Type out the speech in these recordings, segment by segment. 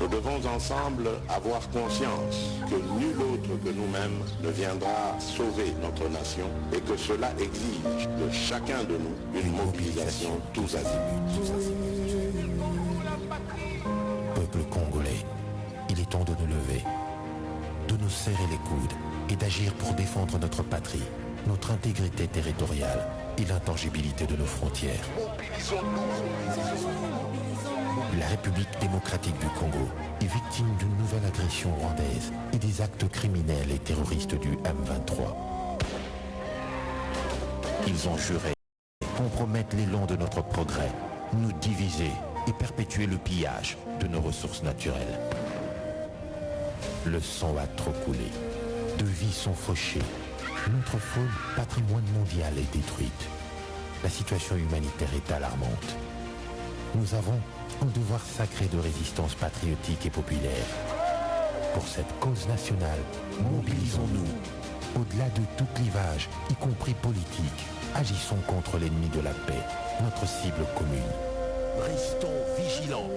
Nous devons ensemble avoir conscience que nul autre que nous-mêmes ne viendra sauver notre nation et que cela exige de chacun de nous une mobilisation tous azimuts. Peuple congolais, il est temps de nous lever, de nous serrer les coudes et d'agir pour défendre notre patrie, notre intégrité territoriale et l'intangibilité de nos frontières. La République démocratique du Congo est victime d'une nouvelle agression rwandaise et des actes criminels et terroristes du M23. Ils ont juré compromettre l'élan de notre progrès, nous diviser et perpétuer le pillage de nos ressources naturelles. Le sang a trop coulé, de vies sont fauchées, notre faune, patrimoine mondial, est détruite. La situation humanitaire est alarmante. Nous avons un devoir sacré de résistance patriotique et populaire. Pour cette cause nationale, mobilisons-nous. Au-delà de tout clivage, y compris politique, agissons contre l'ennemi de la paix, notre cible commune. Restons vigilants.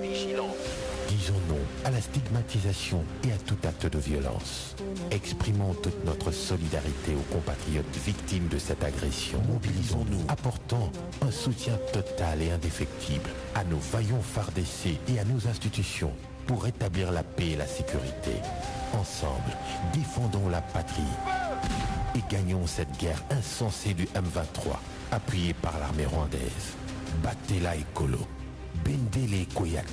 Disons non à la stigmatisation et à tout acte de violence. Exprimons toute notre solidarité aux compatriotes victimes de cette agression. Mobilisons-nous, apportant un soutien total et indéfectible à nos vaillants FARDC et à nos institutions pour rétablir la paix et la sécurité. Ensemble, défendons la patrie et gagnons cette guerre insensée du M23, appuyée par l'armée rwandaise. Battez-la écolo, Bendele Koyate.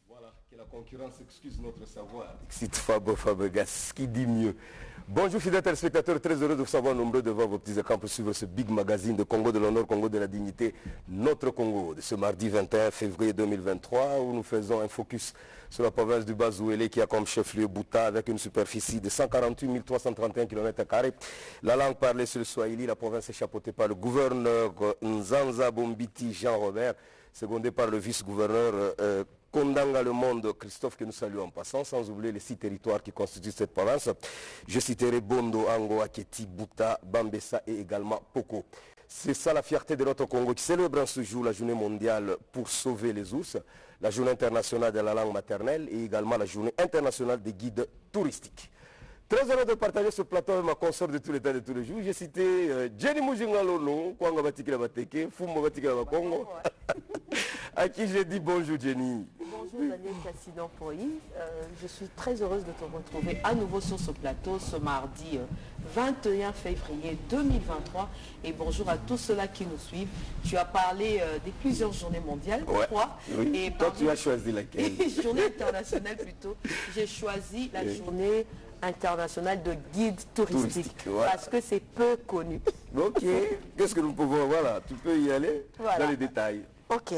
Voilà, que la concurrence excuse notre savoir. Cite Fabo Fabregas, qui dit mieux. Bonjour fidèles téléspectateurs, très heureux de vous savoir nombreux devant vos petits écrans pour suivre ce big magazine de Congo de l'honneur, Congo de la dignité, notre Congo, de ce mardi 21 février 2023, où nous faisons un focus sur la province du Bas-Ouélé qui a comme chef-lieu Bouta avec une superficie de 148 331 km². La langue parlée sur le Swahili, la province est chapeautée par le gouverneur Nzanza Bombiti Jean-Robert, secondé par le vice-gouverneur Kondanga le Monde, Christophe, que nous saluons en passant, sans oublier les 6 territoires qui constituent cette province. Je citerai Bondo, Ango, Aketi, Bouta, Bambessa et également Poko. C'est ça la fierté de notre Congo qui célèbre en ce jour la journée mondiale pour sauver les ours, la journée internationale de la langue maternelle et également la journée internationale des guides touristiques. Très heureux de partager ce plateau avec ma consort de tous les temps de tous les jours. J'ai cité Jenny Mujingalono, Kwanga Batikila Bateke, Fumo Batikila Bakongo, à qui j'ai dit bonjour Jenny. Bonjour Daniel Cassidon-Poï, je suis très heureuse de te retrouver à nouveau sur ce plateau ce mardi 21 février 2023 et bonjour à tous ceux-là qui nous suivent. Tu as parlé des plusieurs journées mondiales, ouais, 3. Oui. Et toi tu as choisi laquelle? Journée internationale plutôt. J'ai choisi la journée internationale de guide touristique ouais. Parce que c'est peu connu. Ok, qu'est-ce que nous pouvons, voilà, tu peux y aller voilà. Dans les détails. Ok,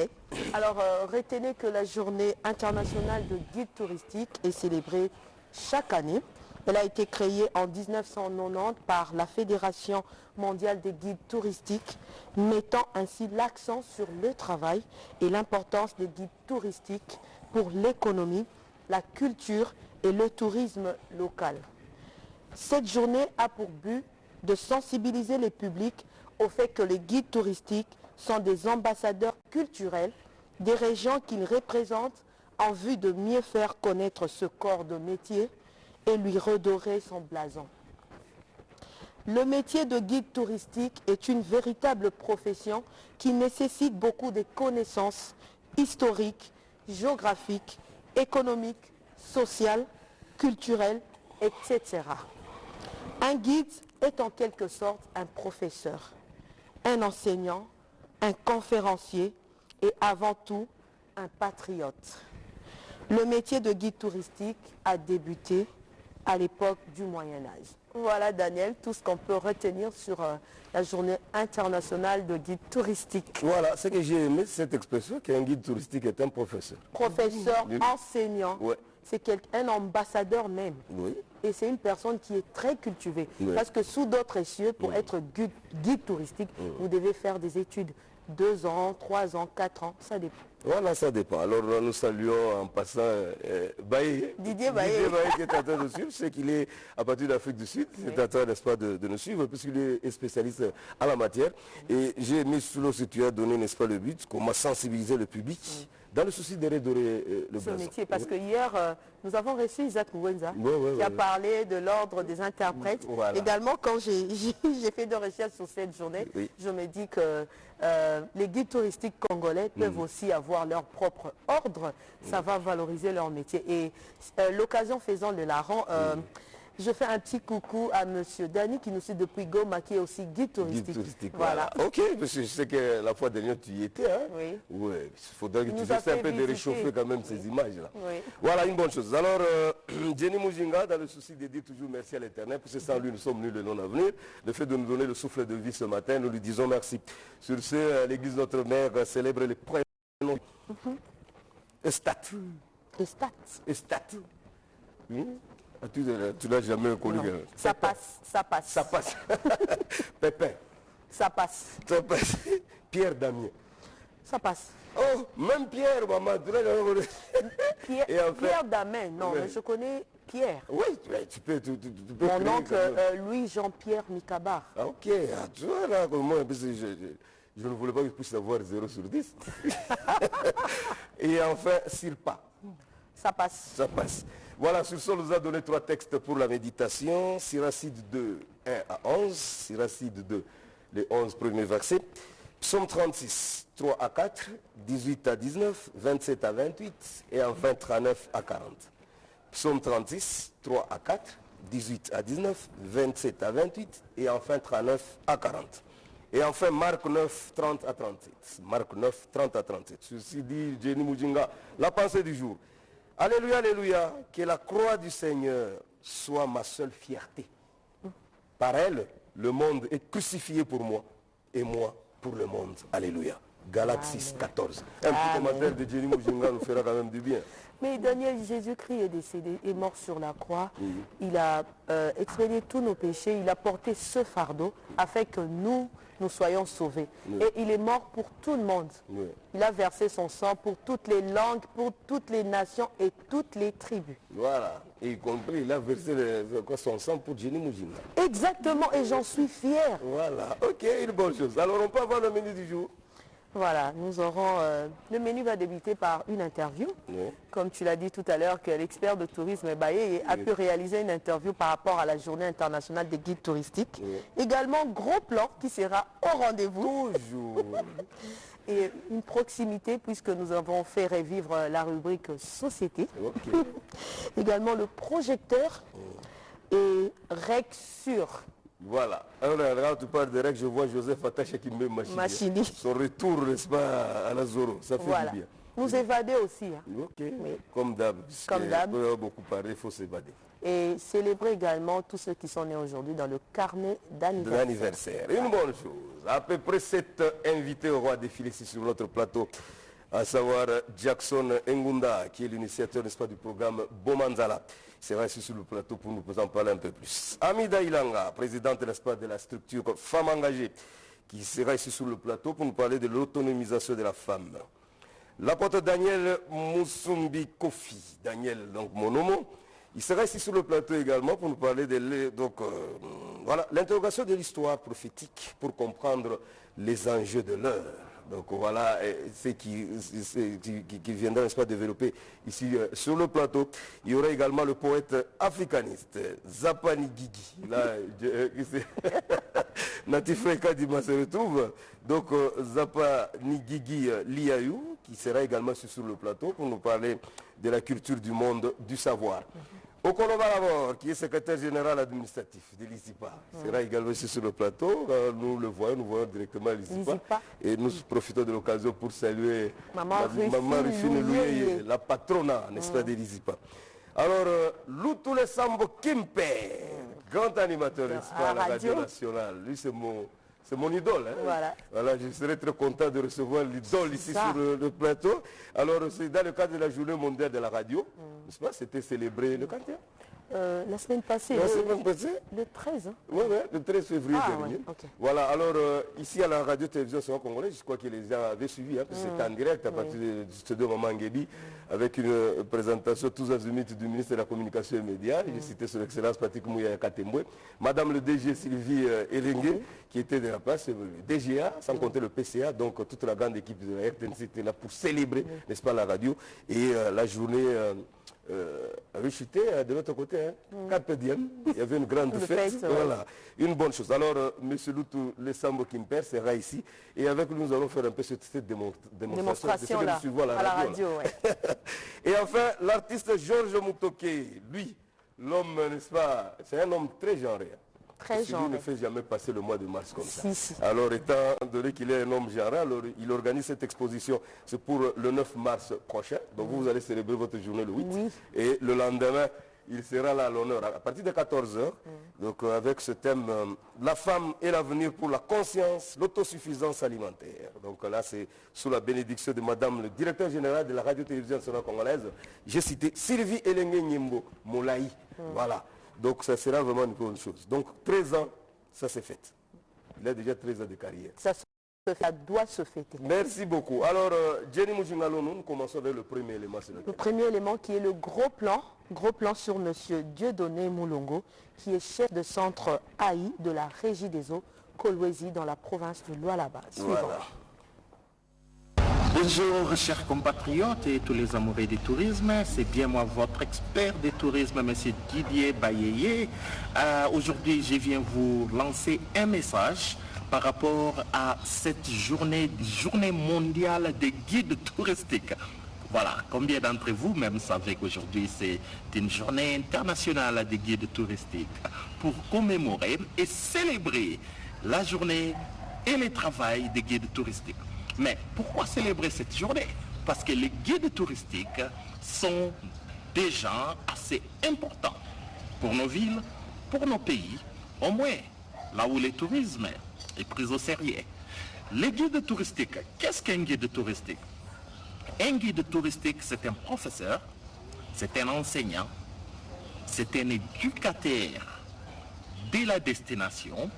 alors retenez que la journée internationale de guide touristique est célébrée chaque année. Elle a été créée en 1990 par la Fédération mondiale des guides touristiques, mettant ainsi l'accent sur le travail et l'importance des guides touristiques pour l'économie, la culture et le tourisme local. Cette journée a pour but de sensibiliser les publics au fait que les guides touristiques sont des ambassadeurs culturels des régions qu'ils représentent en vue de mieux faire connaître ce corps de métier et lui redorer son blason. Le métier de guide touristique est une véritable profession qui nécessite beaucoup de connaissances historiques, géographiques, économiques, sociales, culturelles, etc. Un guide est en quelque sorte un professeur, un enseignant, un conférencier et avant tout un patriote. Le métier de guide touristique a débuté à l'époque du Moyen-Âge. Voilà Daniel, tout ce qu'on peut retenir sur la journée internationale de guide touristique. Voilà, ce que j'ai aimé, cette expression, qu'un guide touristique est un professeur. Professeur, enseignant, ouais. C'est un ambassadeur même. Oui. Et c'est une personne qui est très cultivée. Oui. Parce que sous d'autres cieux, pour être guide touristique, vous devez faire des études 2 ans, 3 ans, 4 ans, ça dépend. Voilà, ça dépend. Alors nous saluons en passant Didier Baye qui est en train de suivre. Je sais qu'il est à partir d'Afrique du Sud, il est en train, n'est-ce pas, de nous suivre, puisqu'il est spécialiste à la matière. Et j'ai mis sous l'eau, si tu as donné, n'est-ce pas, le but, comment sensibiliser le public dans le souci de redorer le ce blason. métier. Parce que hier, nous avons reçu Isaac Mwenza qui a parlé de l'ordre des interprètes. Voilà. Également, quand j'ai fait de recherches sur cette journée, je me dis que les guides touristiques congolais peuvent aussi avoir leur propre ordre. Ça va valoriser leur métier. Et l'occasion faisant le larron, je fais un petit coucou à monsieur Dani qui nous suit depuis Goma, qui est aussi guide touristique. Guide touristique, voilà. Ok, parce que je sais que la fois dernière tu y étais. Hein? Oui. Ouais, il faudrait que Il tu nous a essaies un fait peu de visiter. réchauffer quand même ces images-là. Oui. Voilà, une bonne chose. Alors, Jenny Mujinga, dans le souci de dire toujours merci à l'Éternel, parce que sans lui, nous sommes nuls et non à venir. Le fait de nous donner le souffle de vie ce matin, nous lui disons merci. Sur ce, l'église Notre Mère célèbre les prénoms. Estat. Estat. Estat. Ah, tu l'as jamais connu. Ça passe, ça passe. Ça passe. Pépin. Ça passe. Ça passe. Pierre Damien. Ça passe. Oh, même Pierre, maman. Tu l'as jamais connu. Pierre, Et en fait- Pierre Damen, non, Oui. mais je connais Pierre. Oui, tu peux. Tu peux Mon créer oncle quand même. Louis-Jean-Pierre Mikabar. Ah, ok, ah, tu vois là, comment, parce que je ne voulais pas que je puisse avoir 0 sur 10. Et enfin, Sirpa, Ça passe. ça passe. Voilà, sur ce, on nous a donné 3 textes pour la méditation. Siracide 2, 1 à 11. Siracide 2, les 11 premiers versets. Psaume 36, 3 à 4, 18 à 19, 27 à 28 et enfin 39 à 40. Psaume 36, 3 à 4, 18 à 19, 27 à 28 et enfin 39 à 40. Et enfin Marc 9, 30 à 37. Marc 9, 30 à 37. Ceci dit Jenny Mujinga, la pensée du jour. Alléluia, alléluia, que la croix du Seigneur soit ma seule fierté. Par elle, le monde est crucifié pour moi et moi pour le monde. Alléluia. Galates 6, 14. Un petit commentaire de Jenny Mujinga nous fera quand même du bien. Mais Daniel, Jésus-Christ est décédé, est mort sur la croix. Il a expédié tous nos péchés. Il a porté ce fardeau afin que nous soyons sauvés. Et il est mort pour tout le monde. Oui. Il a versé son sang pour toutes les langues, pour toutes les nations et toutes les tribus. Voilà. Et y compris, il a versé son sang pour Jenny Mujinga. Exactement, et j'en suis fier. Voilà. Ok, une bonne chose. Alors on peut avoir le menu du jour. Voilà, nous aurons... le menu va débuter par une interview. Oui. Comme tu l'as dit tout à l'heure, que l'expert de tourisme Baye a pu réaliser une interview par rapport à la journée internationale des guides touristiques. Oui. Également, gros plan qui sera au rendez-vous. Toujours. Et une proximité puisque nous avons fait revivre la rubrique société. Ok. Également le projecteur et REC sur Voilà. Alors là, tu parles de règles, je vois Joseph Attaché qui met machine. Machini. Son retour, n'est-ce pas, à la Zoro. Ça fait Voilà. du bien. Nous évader aussi. Hein. Ok. Oui. Comme d'hab. puisque Comme d'hab. On a beaucoup parlé, il faut s'évader. Et célébrer également tous ceux qui sont nés aujourd'hui dans le carnet De d'anniversaire. l'anniversaire. Une bonne chose. À peu près 7 invités auront défilé ici sur notre plateau, à savoir Jackson Ngunda, qui est l'initiateur, n'est-ce pas, du programme Bomanzala. Il sera ici sur le plateau pour nous en parler un peu plus. Amida Ilanga, présidente, n'est-ce pas, de la structure Femmes Engagées, qui sera ici sur le plateau pour nous parler de l'autonomisation de la femme. L'apôtre Daniel Moussumbi Kofi, Daniel, donc mon nom, il sera ici sur le plateau également pour nous parler de voilà, l'interrogation de l'histoire prophétique pour comprendre les enjeux de l'heure. Donc voilà ce qui viendra, n'est-ce pas, développer ici sur le plateau. Il y aura également le poète africaniste Zapani Guigui. Là, Natif Kadima se retrouve. Donc Zapani Guigui Liaou, qui sera également sur le plateau pour nous parler de la culture du monde du savoir. Okoloba Labor, qui est secrétaire général administratif de l'ISIPA, sera également ici sur le plateau. Nous le voyons, nous voyons directement l'ISIPA. Et nous profitons de l'occasion pour saluer Maman Rufine Louye, la patronne, n'est-ce pas, de l'ISIPA. Alors, Loutoule Sambo Kimpe, grand animateur, n'est-ce pas, à la radio nationale. Lui, c'est mon idole. Hein. Voilà. Voilà, je serais très content de recevoir l'idole ici sur le plateau. Alors, c'est dans le cadre de la journée mondiale de la radio, n'est-ce pas? C'était célébré le 41. La semaine passée. La semaine passée? Le 13. Hein? Oui, le 13 février dernier. Ouais, okay. Voilà, alors ici à la radio-télévision congolaise, je crois que les gens avaient suivi, hein, parce que c'était en direct à partir du studio Maman Nguebi, avec une présentation tous azimuts du ministre de la Communication et Médias. J'ai cité son excellence Patrick Mouya Katembwe, Madame le DG Sylvie Elengue, qui était de la place, le DGA, sans compter le PCA, donc toute la grande équipe de la RTNC était là pour célébrer, n'est-ce pas, la radio. Et la journée avait chuté de l'autre côté, hein, 4 diem, il y avait une grande fête, voilà, une bonne chose. Alors, M. Loutou Lessambo Kimper sera ici, et avec lui, nous allons faire un peu cette démonstration de ce que nous suivons à la radio. Ouais. Et enfin, l'artiste Georges Mutoke, lui, l'homme, n'est-ce pas, c'est un homme très genré. Très genré. Lui ne fait jamais passer le mois de mars comme ça. Si. Alors, étant donné qu'il est un homme genré, alors il organise cette exposition. C'est pour le 9 mars prochain. Donc, vous allez célébrer votre journée le 8. Oui. Et le lendemain, il sera là à l'honneur à partir de 14h. Donc, avec ce thème, la femme et l'avenir pour la conscience, l'autosuffisance alimentaire. Donc là, c'est sous la bénédiction de Madame le directeur général de la radio-télévision nationale congolaise. J'ai cité Sylvie Elengue Nyembo Molaï. Voilà. Donc ça sera vraiment une bonne chose. Donc 13 ans, ça s'est fait. Il a déjà 13 ans de carrière. Ça doit se fêter. Merci beaucoup. Alors, Jenny Moujingalo, nous commençons avec le premier élément. Le premier élément qui est le gros plan sur M. Dieudonné Moulongo, qui est chef de centre AI de la Régie des eaux, Kolwezi, dans la province de Lualaba. Voilà. Bonjour chers compatriotes et tous les amoureux du tourisme, c'est bien moi votre expert du tourisme, M. Didier Bayeye. Aujourd'hui je viens vous lancer un message par rapport à cette journée mondiale des guides touristiques. Voilà, combien d'entre vous même savez qu'aujourd'hui c'est une journée internationale des guides touristiques pour commémorer et célébrer la journée et le travail des guides touristiques. Mais pourquoi célébrer cette journée? Parce que les guides touristiques sont des gens assez importants pour nos villes, pour nos pays, au moins là où le tourisme est pris au sérieux. Les guides touristiques, qu'est-ce qu'un guide touristique? Un guide touristique, c'est un professeur, c'est un enseignant, c'est un éducateur de la destination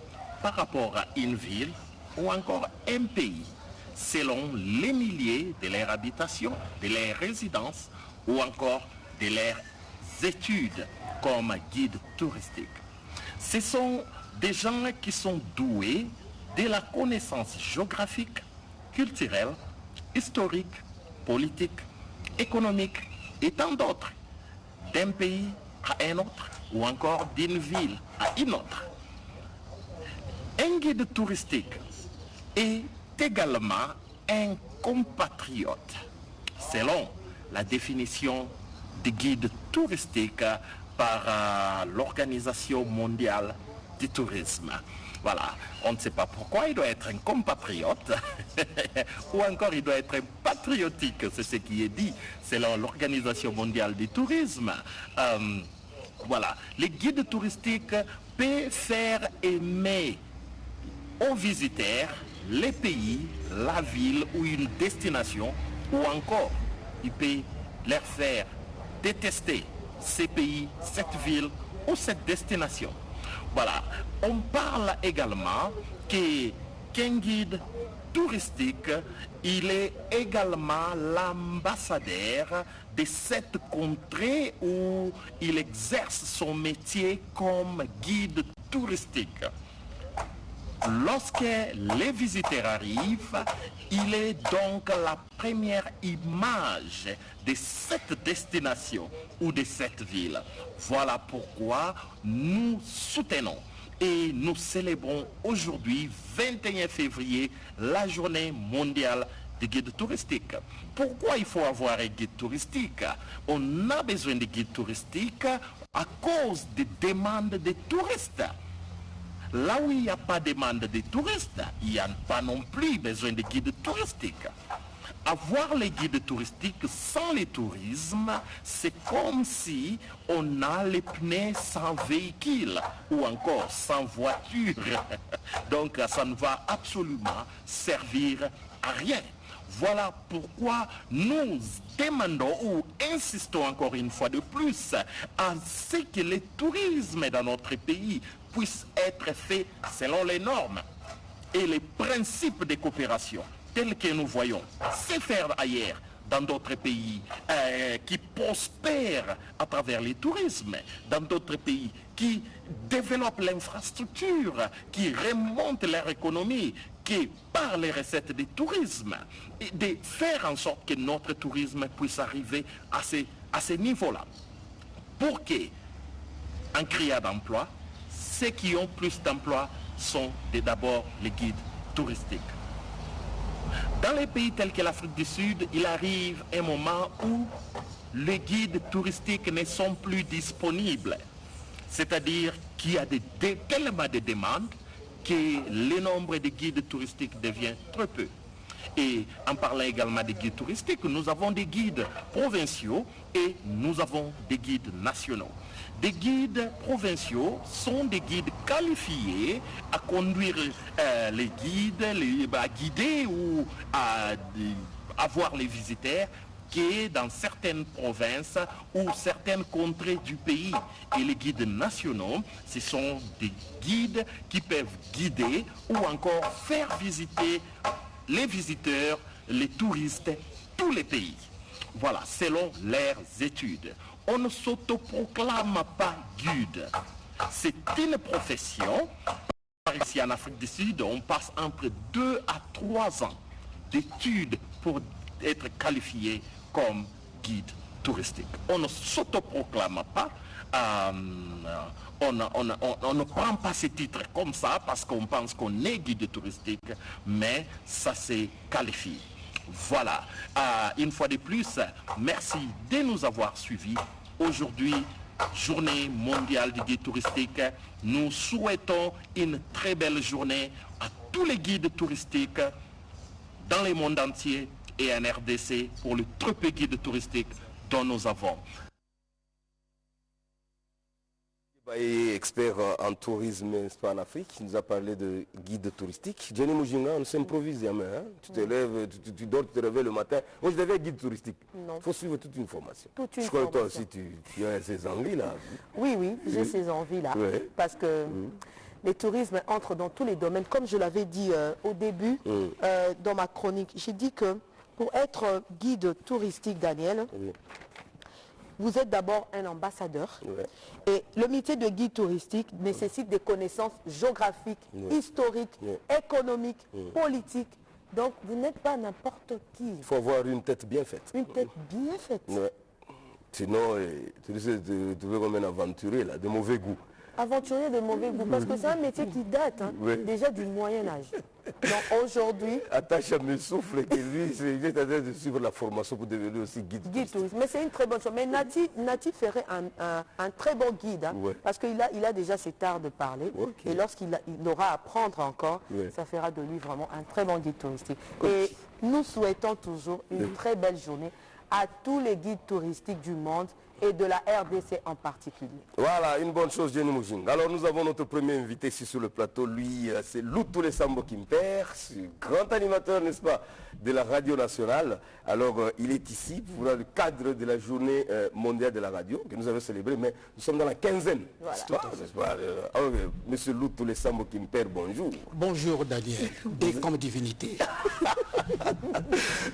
par rapport à une ville ou encore un pays, selon les milliers de leur habitation, de leur résidence ou encore de leurs études comme guide touristique. Ce sont des gens qui sont doués de la connaissance géographique, culturelle, historique, politique, économique et tant d'autres, d'un pays à un autre ou encore d'une ville à une autre. Un guide touristique est également un compatriote, selon la définition de guide touristique par l'Organisation mondiale du tourisme. Voilà, on ne sait pas pourquoi il doit être un compatriote ou encore il doit être un patriotique, c'est ce qui est dit selon l'Organisation mondiale du tourisme. Voilà, les guides touristiques peuvent faire aimer aux visiteurs les pays, la ville ou une destination, ou encore il peut leur faire détester ces pays, cette ville ou cette destination. Voilà, on parle également qu'un guide touristique, il est également l'ambassadeur de cette contrée où il exerce son métier comme guide touristique. Lorsque les visiteurs arrivent, il est donc la première image de cette destination ou de cette ville. Voilà pourquoi nous soutenons et nous célébrons aujourd'hui, 21 février, la journée mondiale des guides touristiques. Pourquoi il faut avoir un guide touristique? On a besoin de guides touristiques à cause des demandes des touristes. Là où il n'y a pas de demande des touristes, il n'y a pas non plus besoin de guides touristiques. Avoir les guides touristiques sans le tourisme, c'est comme si on a les pneus sans véhicule ou encore sans voiture. Donc ça ne va absolument servir à rien. Voilà pourquoi nous demandons ou insistons encore une fois de plus à ce que le tourisme dans notre pays puisse être fait selon les normes et les principes de coopération tels que nous voyons se faire ailleurs dans d'autres pays qui prospèrent à travers le tourisme, dans d'autres pays qui développent l'infrastructure, qui remontent leur économie, qui par les recettes du tourisme, et de faire en sorte que notre tourisme puisse arriver à ce niveau-là. Pour que, en créant d'emplois, ceux qui ont plus d'emplois sont d'abord les guides touristiques. Dans les pays tels que l'Afrique du Sud, il arrive un moment où les guides touristiques ne sont plus disponibles. C'est-à-dire qu'il y a tellement de demandes que le nombre de guides touristiques devient très peu. Et en parlant également des guides touristiques, nous avons des guides provinciaux et nous avons des guides nationaux. Des guides provinciaux sont des guides qualifiés à conduire les guides, à guider ou à voir les visiteurs qui est dans certaines provinces ou certaines contrées du pays. Et les guides nationaux, ce sont des guides qui peuvent guider ou encore faire visiter les visiteurs, les touristes, tous les pays. Voilà, selon leurs études. On ne s'autoproclame pas guide. C'est une profession. Ici en Afrique du Sud, on passe entre 2 à 3 ans d'études pour être qualifié comme guide touristique. On ne s'autoproclame pas. On ne prend pas ce titre comme ça parce qu'on pense qu'on est guide touristique, mais ça se qualifie. Voilà, une fois de plus, merci de nous avoir suivis. Aujourd'hui, journée mondiale du guide touristique. Nous souhaitons une très belle journée à tous les guides touristiques dans le monde entier et en RDC pour le très peu guide touristique dont nous avons. Expert en tourisme en Afrique, qui nous a parlé de guide touristique. Jenny Mujinga, on s'improvise jamais. Hein? Tu te lèves, tu dors, tu te réveilles le matin. Moi, je devais être guide touristique. Il faut suivre toute une formation. Je crois que toi aussi, tu as ces envies-là. Oui, j'ai ces envies-là. Ouais. Parce que le tourisme entre dans tous les domaines. Comme je l'avais dit au début, dans ma chronique, j'ai dit que pour être guide touristique, Daniel, vous êtes d'abord un ambassadeur. Et le métier de guide touristique nécessite des connaissances géographiques, historiques, économiques, politiques. Donc, vous n'êtes pas n'importe qui. Il faut avoir une tête bien faite. Une tête bien faite. Sinon, tu veux comme un aventurier, là, de mauvais goût. Aventurier de mauvais goût, parce que c'est un métier qui date déjà du Moyen-Âge. Donc aujourd'hui... Attache à mes souffles que lui, il est en train de suivre la formation pour devenir aussi guide touristique. Mais c'est une très bonne chose. Mais Nati ferait un très bon guide, hein, parce qu'il a déjà cet art de parler. Et lorsqu'il aura à apprendre encore, ça fera de lui vraiment un très bon guide touristique. Et nous souhaitons toujours une très belle journée à tous les guides touristiques du monde et de la RDC en particulier. Voilà, une bonne chose, Jenny Mujing. Alors nous avons notre premier invité ici sur le plateau. Lui, c'est Lutu Sambo Kimper, grand animateur, n'est-ce pas, de la radio nationale. Alors il est ici pour le cadre de la journée mondiale de la radio que nous avons célébrée, mais nous sommes dans la 15e. Voilà. Monsieur Lutu Sambo Kimper, bonjour. Bonjour Daniel, et comme divinité.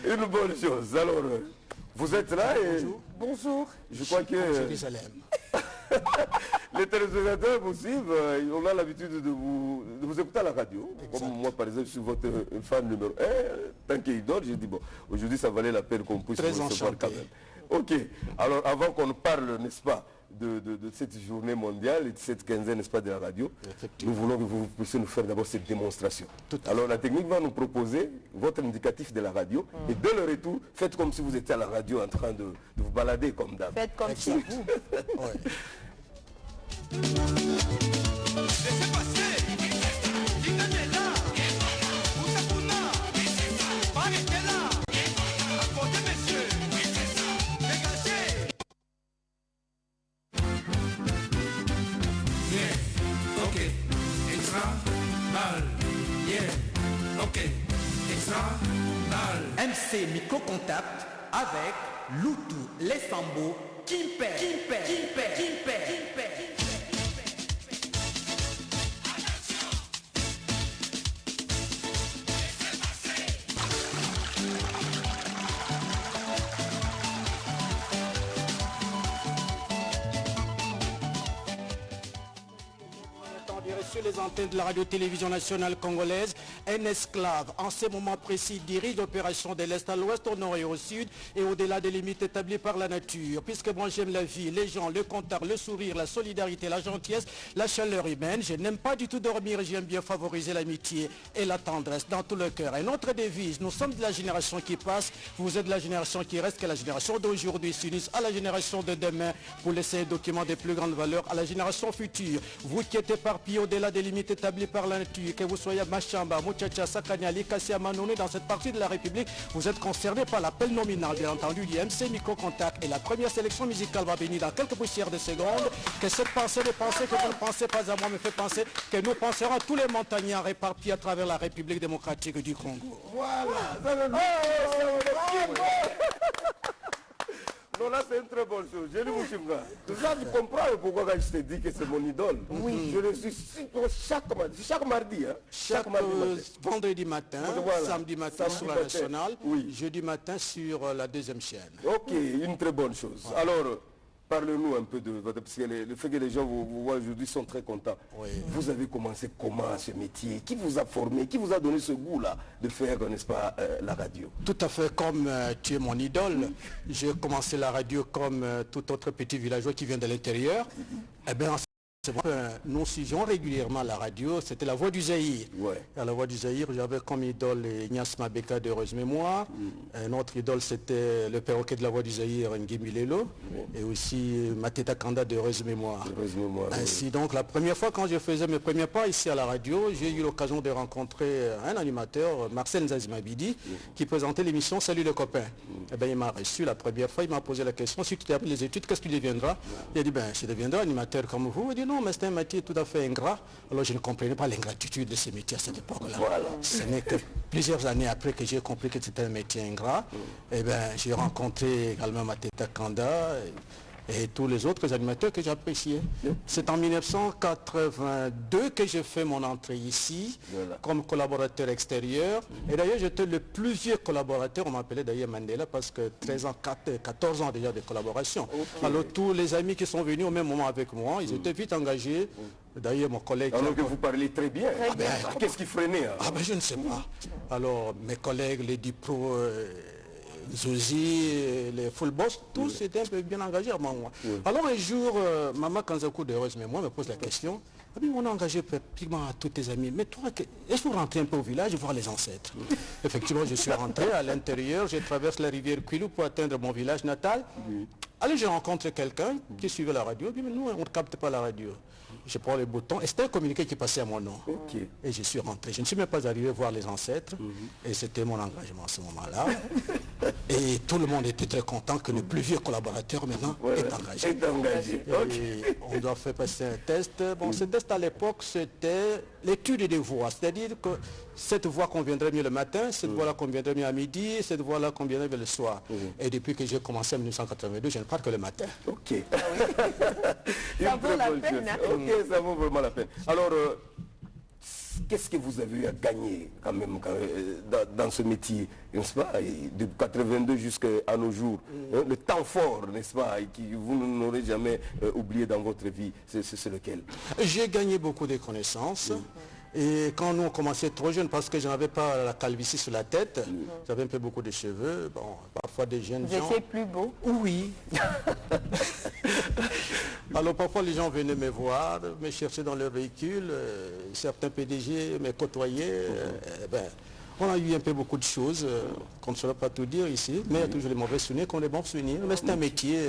Une bonne chose. Alors, vous êtes là et... Bonjour. Je crois que... Jérusalem. Les téléspectateurs vous suivent, on a l'habitude de vous écouter à la radio. Exact. Comme moi par exemple, je suis votre fan numéro 1. Tant qu'il dort, j'ai dit bon, aujourd'hui ça valait la peine qu'on puisse vous recevoir quand même. Ok, alors avant qu'on parle, n'est-ce pas, de cette journée mondiale et de cette quinzaine, n'est-ce pas, de la radio, nous voulons que vous puissiez nous faire d'abord cette démonstration. Alors la technique va nous proposer votre indicatif de la radio et de le retour, faites comme si vous étiez à la radio en train de vous balader comme d'hab. Faites comme chez vous. MC Microcontact avec Loutou, les Sambo, Kimper. Sur les antennes de la radio-télévision nationale congolaise, un esclave en ce moment précis dirige l'opération de l'Est à l'Ouest, au Nord et au Sud et au-delà des limites établies par la nature. Puisque moi j'aime la vie, les gens, le contact, le sourire, la solidarité, la gentillesse, la chaleur humaine, je n'aime pas du tout dormir et j'aime bien favoriser l'amitié et la tendresse dans tout le cœur. Et notre devise, nous sommes de la génération qui passe, vous êtes de la génération qui reste, que la génération d'aujourd'hui s'unisse à la génération de demain pour laisser un document de plus grande valeur à la génération future. Vous qui êtes éparpillés au-delà des limites établies par la nature, que vous soyez à Machamba, Mouchacha, Sakanyali, Kassia, Manoné, dans cette partie de la République, vous êtes concernés par l'appel nominal, bien entendu, du MC Microcontact. Et la première sélection musicale va venir dans quelques poussières de secondes. Que cette pensée de penser que vous ne pensez pas à moi me fait penser que nous penserons à tous les montagnards répartis à travers la République démocratique du Congo. Voilà. Non, là, c'est une très bonne chose. Je dis, Mouchimga, ça, tu comprends pourquoi quand je te dis que c'est mon idole. Oui. Je le suis chaque mardi. Hein. Chaque vendredi matin, voilà. Samedi matin sur la nationale, jeudi matin sur la deuxième chaîne. Ok, une très bonne chose. Ouais. Alors, parlez-nous un peu de votre... Parce que le fait que les gens vous voient aujourd'hui sont très contents. Oui. Vous avez commencé comment ce métier? Qui vous a formé? Qui vous a donné ce goût-là de faire, n'est-ce pas, la radio? Tout à fait, comme tu es mon idole, j'ai commencé la radio comme tout autre petit villageois qui vient de l'intérieur. Eh bien, nous suivions régulièrement la radio, c'était la Voix du Zaïre. Ouais. À la Voix du Zaïre, j'avais comme idole Ignace Mabeka d'Heureuse Mémoire. Notre idole, c'était le perroquet de la Voix du Zaïre, Ngemi Lelo. Et aussi Mateta Kanda d'Heureuse Mémoire. Ainsi donc, la première fois quand je faisais mes premiers pas ici à la radio, j'ai eu l'occasion de rencontrer un animateur, Marcel Nzazimabidi, qui présentait l'émission Salut les copains. Eh bien, il m'a reçu la première fois, il m'a posé la question, si tu t'es appris les études, qu'est-ce que tu deviendras? Il a dit, je deviendrai animateur comme vous. Il dit, non, mais c'est un métier tout à fait ingrat. Alors je ne comprenais pas l'ingratitude de ce métier à cette époque-là. Voilà. Ce n'est que plusieurs années après que j'ai compris que c'était un métier ingrat. Eh bien, j'ai rencontré également Mateta Kanda et tous les autres animateurs que j'appréciais. C'est en 1982 que j'ai fait mon entrée ici comme collaborateur extérieur. Et d'ailleurs, j'étais le plus vieux collaborateur, on m'appelait d'ailleurs Mandela parce que 14 ans déjà de collaboration. Alors tous les amis qui sont venus au même moment avec moi, ils étaient vite engagés. D'ailleurs, mon collègue... Alors que vous parlez très bien. Qu'est-ce qui freinait? Je ne sais pas. Alors, mes collègues, les Dipro... Zozi, les full boss, tous étaient un peu bien engagés avant moi. Alors un jour, Maman Kanzakou d'Heureuse Mémoire me pose la question, on a engagé pratiquement à tous tes amis, mais toi, est-ce que vous rentrez un peu au village voir les ancêtres? Effectivement, je suis rentré à l'intérieur, je traverse la rivière Quilou pour atteindre mon village natal. Allez, je rencontre quelqu'un qui suivait la radio, mais nous, on ne capte pas la radio. Je prends le bouton et c'était un communiqué qui passait à mon nom. Et je suis rentré. Je ne suis même pas arrivé voir les ancêtres. Et c'était mon engagement à ce moment-là. Et tout le monde était très content que le plus vieux collaborateur maintenant est engagé. Et on doit faire passer un test. Bon, ce test à l'époque, c'était l'étude des voix. C'est-à-dire que cette voix conviendrait mieux le matin, cette voix-là conviendrait mieux à midi, cette voix-là conviendrait mieux le soir. Et depuis que j'ai commencé en 1982, je ne parle que le matin. Ok. Ça vaut la peine. Ok, ça vaut vraiment la peine. Alors, qu'est-ce que vous avez eu à gagner quand même dans ce métier, n'est-ce pas, de 82 jusqu'à nos jours, le temps fort, n'est-ce pas, et que vous n'aurez jamais oublié dans votre vie, c'est lequel? J'ai gagné beaucoup de connaissances. Et quand nous on commençait trop jeune, parce que je n'avais pas la calvitie sur la tête, j'avais un peu beaucoup de cheveux, bon, parfois des jeunes gens... Vous étiez plus beau? Oui. Alors parfois les gens venaient me voir, me chercher dans leur véhicule, certains PDG me côtoyaient, on a eu un peu beaucoup de choses, qu'on ne saurait pas tout dire ici, mais il y a toujours les mauvais souvenirs comme les bons souvenirs, mais c'est un métier...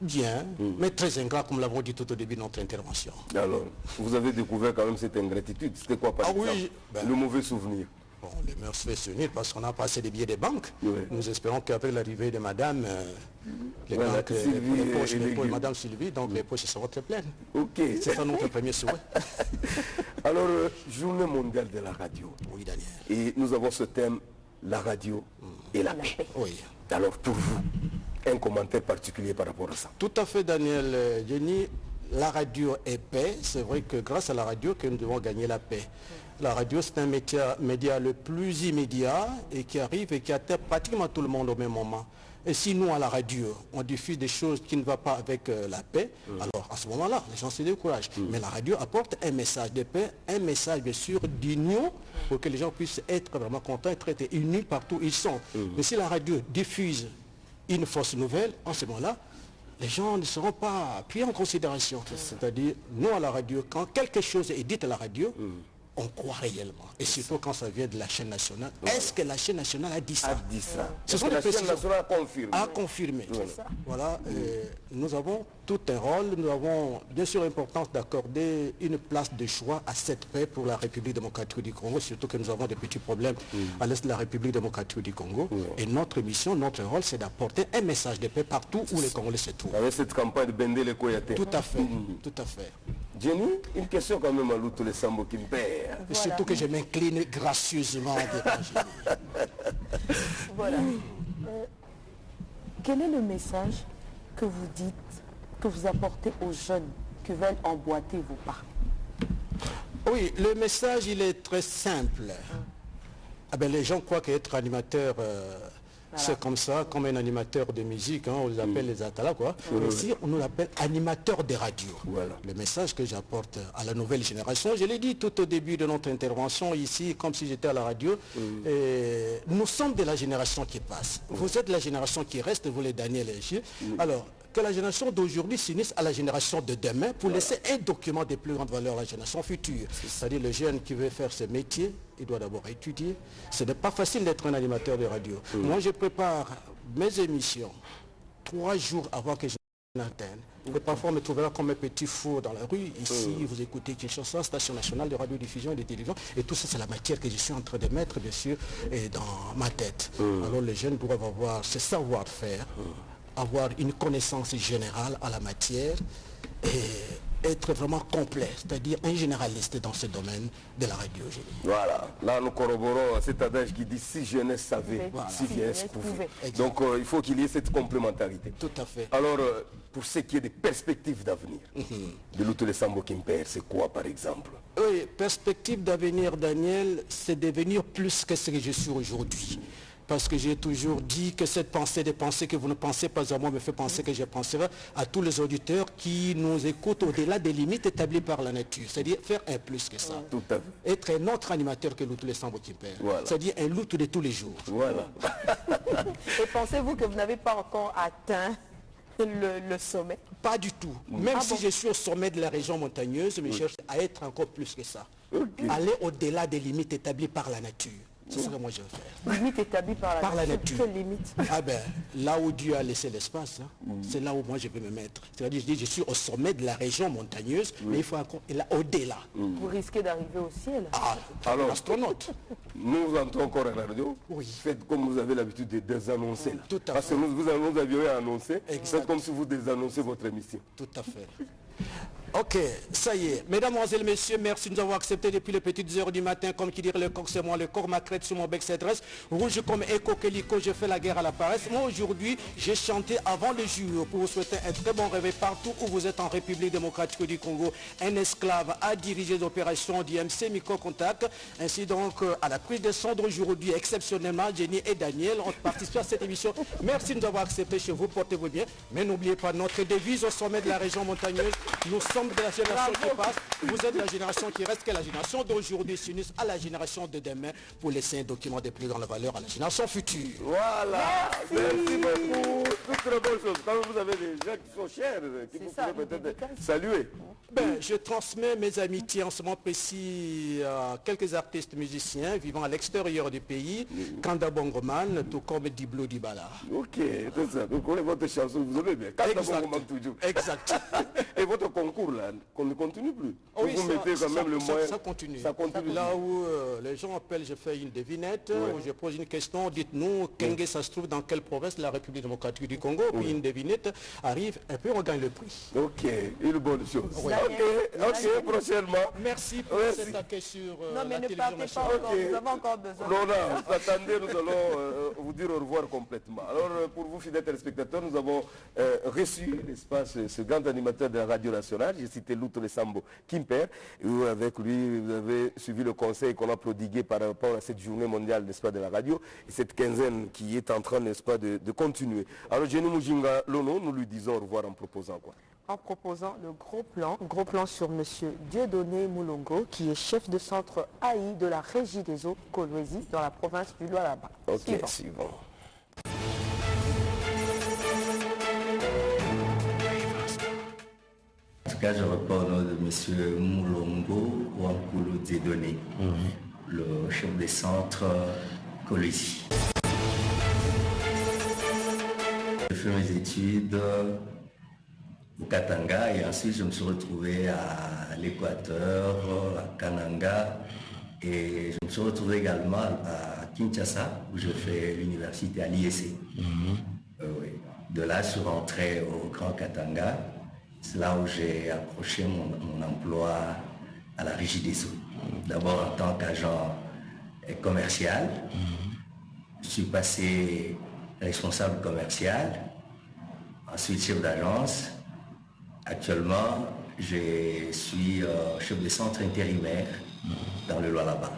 bien, mais très ingrat, comme l'avons dit tout au début de notre intervention. Alors, vous avez découvert quand même cette ingratitude. C'était quoi, par exemple, le mauvais souvenir? Bon, les mœurs se s'unir parce qu'on a passé des billets des banques. Oui. Nous espérons qu'après l'arrivée de madame, les Voilà, banques, Sylvie les poches, et les les poches, gueux. madame Sylvie, donc les poches seront très pleines. Ok. C'est ça notre premier souhait. Alors, journée mondiale de la radio. Oui, Daniel. Et nous avons ce thème, la radio et la paix. Oui. Alors, pour vous, un commentaire particulier par rapport à ça. Tout à fait, Daniel. Jenny, la radio est paix. C'est vrai que grâce à la radio que nous devons gagner la paix. La radio, c'est un média le plus immédiat et qui arrive et qui atteint pratiquement tout le monde au même moment. Et si nous, à la radio, on diffuse des choses qui ne vont pas avec la paix, alors à ce moment-là, les gens se découragent. Mais la radio apporte un message de paix, un message bien sûr d'union pour que les gens puissent être vraiment contents, être unis partout où ils sont. Mais si la radio diffuse une fausse nouvelle, en ce moment-là, les gens ne seront pas pris en considération. C'est-à-dire, nous à la radio, quand quelque chose est dit à la radio, on croit réellement. Et surtout quand ça vient de la chaîne nationale. Est-ce que la chaîne nationale a dit ça? Ce sont la des chaîne nationale a confirmé. à confirmer. Voilà, nous avons tout un rôle, nous avons bien sûr l'importance d'accorder une place de choix à cette paix pour la République démocratique du Congo, surtout que nous avons des petits problèmes à l'est de la République démocratique du Congo. Et notre mission, notre rôle, c'est d'apporter un message de paix partout où les Congolais se trouvent. Avec cette campagne de Bendele Koyate. Tout à fait, tout à fait. Jenny, une question quand même à l'outre les Sambo qui me perd. Et surtout que je m'incline gracieusement devant Jenny. Voilà. Quel est le message que vous dites, que vous apportez aux jeunes qui veulent emboîter vos pas? Oui, le message, il est très simple. Ah ben, les gens croient qu'être animateur, c'est comme ça, comme un animateur de musique, hein, on les appelle les atalas, quoi. Mais ici, on nous l'appelle animateur de radio. Voilà. Le message que j'apporte à la nouvelle génération, je l'ai dit tout au début de notre intervention ici, comme si j'étais à la radio, et nous sommes de la génération qui passe. Vous êtes de la génération qui reste, vous les Daniel et Gilles. Alors, que la génération d'aujourd'hui s'unisse à la génération de demain pour laisser un document de plus grande valeur à la génération future. C'est-à-dire le jeune qui veut faire ce métier, il doit d'abord étudier. Ce n'est pas facile d'être un animateur de radio. Moi, je prépare mes émissions 3 jours avant que je n'atteigne. Et parfois, on me trouvera comme un petit four dans la rue. Ici, vous écoutez Kinshasa, Station nationale de radiodiffusion et de télévision. Et tout ça, c'est la matière que je suis en train de mettre, bien sûr, dans ma tête. Alors, les jeunes doivent avoir ce savoir-faire, avoir une connaissance générale à la matière et être vraiment complet, c'est-à-dire un généraliste dans ce domaine de la radio. Voilà, là nous corroborons cet adage qui dit si jeunesse savait, si vieillesse pouvait. Donc il faut qu'il y ait cette complémentarité. Tout à fait. Alors, pour ce qui est des perspectives d'avenir, de l'Outre Sambo Kimper, c'est quoi par exemple? Oui, perspective d'avenir, Daniel, c'est devenir plus que ce que je suis aujourd'hui. Parce que j'ai toujours dit que cette pensée des pensées que vous ne pensez pas à moi me fait penser que je penserai à tous les auditeurs qui nous écoutent au-delà des limites établies par la nature. C'est-à-dire faire un plus que ça. Tout à fait. Être un autre animateur que l'Outre Sambo Kimper. Voilà. C'est-à-dire un loutre de tous les jours. Voilà. Et pensez-vous que vous n'avez pas encore atteint le sommet? Pas du tout. Même si je suis au sommet de la région montagneuse, je cherche à être encore plus que ça. Aller au-delà des limites établies par la nature. C'est ce que moi je veux faire. Limite établie par la nature. Quelle limite? Ah ben, là où Dieu a laissé l'espace, hein, c'est là où moi je peux me mettre. C'est-à-dire, je dis, je suis au sommet de la région montagneuse, mais il faut encore, et là, au-delà. Vous risquez d'arriver au ciel. Ah, alors, astronaute. Nous entrons encore à la radio. Oui. Faites comme vous avez l'habitude de désannoncer. Là. Tout à Parce fait. que nous avions annoncé. Exact. Faites comme si vous désannoncez votre émission. Tout à fait. Ok, ça y est. Mesdames, messieurs, merci de nous avoir accepté depuis les petites heures du matin. Comme qui dirait le coq, c'est moi. Le corps, ma crête sur mon bec s'adresse. Rouge comme écho, Kélico, je fais la guerre à la paresse. Moi, aujourd'hui, j'ai chanté avant le jour pour vous souhaiter un très bon réveil partout où vous êtes en République démocratique du Congo. Un esclave a dirigé l'opération d'IMC Micro-Contact. Ainsi donc, à la prise de cendre aujourd'hui, exceptionnellement, Jenny et Daniel ont participé à cette émission. Merci de nous avoir accepté chez vous. Portez-vous bien. Mais n'oubliez pas notre devise au sommet de la région montagneuse. Nous sommes de la génération qui passe, vous êtes de la génération qui reste, que la génération d'aujourd'hui s'unisse à la génération de demain pour laisser un document de plus grande valeur à la génération future. Voilà, merci beaucoup. Toutes très bonnes choses. Quand vous avez des gens qui sont chers, qui vous pouvez peut-être saluer. Ben, je transmets mes amitiés en ce moment précis à quelques artistes musiciens vivant à l'extérieur du pays, Kanda Bongoman, tout comme Diblo Dibala. Ok, c'est ça. Vous connaissez votre chanson, vous aimez bien. Kanda Bongoman toujours. Exact. Et votre concours octobre, là, qu'on ne continue plus. Oui, vous mettez quand même le moyen. Ça continue. Ça continue. Là où les gens appellent, je fais une devinette, Oui. où je pose une question, dites-nous, Kenge, ça se trouve dans quelle province de la République démocratique du Congo? Oui. Puis une devinette arrive, et puis on gagne le prix. Ok, une bonne chose. Oui. Ok, prochainement. Merci pour Merci. cet accueil sur Non, mais la ne télévision partez pas nationale. encore, nous avons encore besoin. Non, non, attendez, nous allons vous dire au revoir complètement. Alors, pour vous, fidèles téléspectateurs, nous avons reçu, n'est-ce pas, ce grand animateur de la radio nationale, j'ai cité Luto Sambo Kimper, et avec lui, vous avez suivi le conseil qu'on a prodigué par rapport à cette journée mondiale, n'est-ce pas, de la radio, et cette quinzaine qui est en train, n'est-ce pas, de continuer. Alors, Jenny Mujinga Lono, nous lui disons au revoir en proposant quoi? En proposant le gros plan sur M. Dieudonné Moulongo, qui est chef de centre AI de la Régie des eaux Kolwezi dans la province du Lualaba. Ok, suivant. En tout cas, je reprends au nom de M. Moulongo Wankulu Dieudonné, le chef des centres Kolwezi. J'ai fait mes études au Katanga et ensuite je me suis retrouvé à l'Équateur, à Kananga et je me suis retrouvé également à Kinshasa où je fais l'université à l'IEC. Oui. De là, je suis rentré au Grand Katanga. C'est là où j'ai approché mon emploi à la Régie des eaux. D'abord en tant qu'agent commercial. Je suis passé responsable commercial, ensuite chef d'agence. Actuellement, je suis chef de centre intérimaire dans le Lualaba.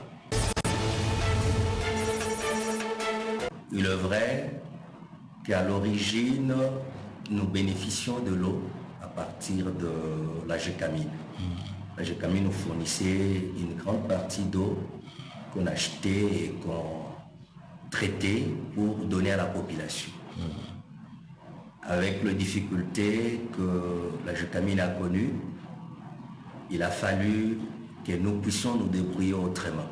Il est vrai qu'à l'origine, nous bénéficions de l'eau à partir de la GECAMINE. La GECAMINE nous fournissait une grande partie d'eau qu'on achetait et qu'on traitait pour donner à la population. Avec les difficultés que la GECAMINE a connues, il a fallu que nous puissions nous débrouiller autrement.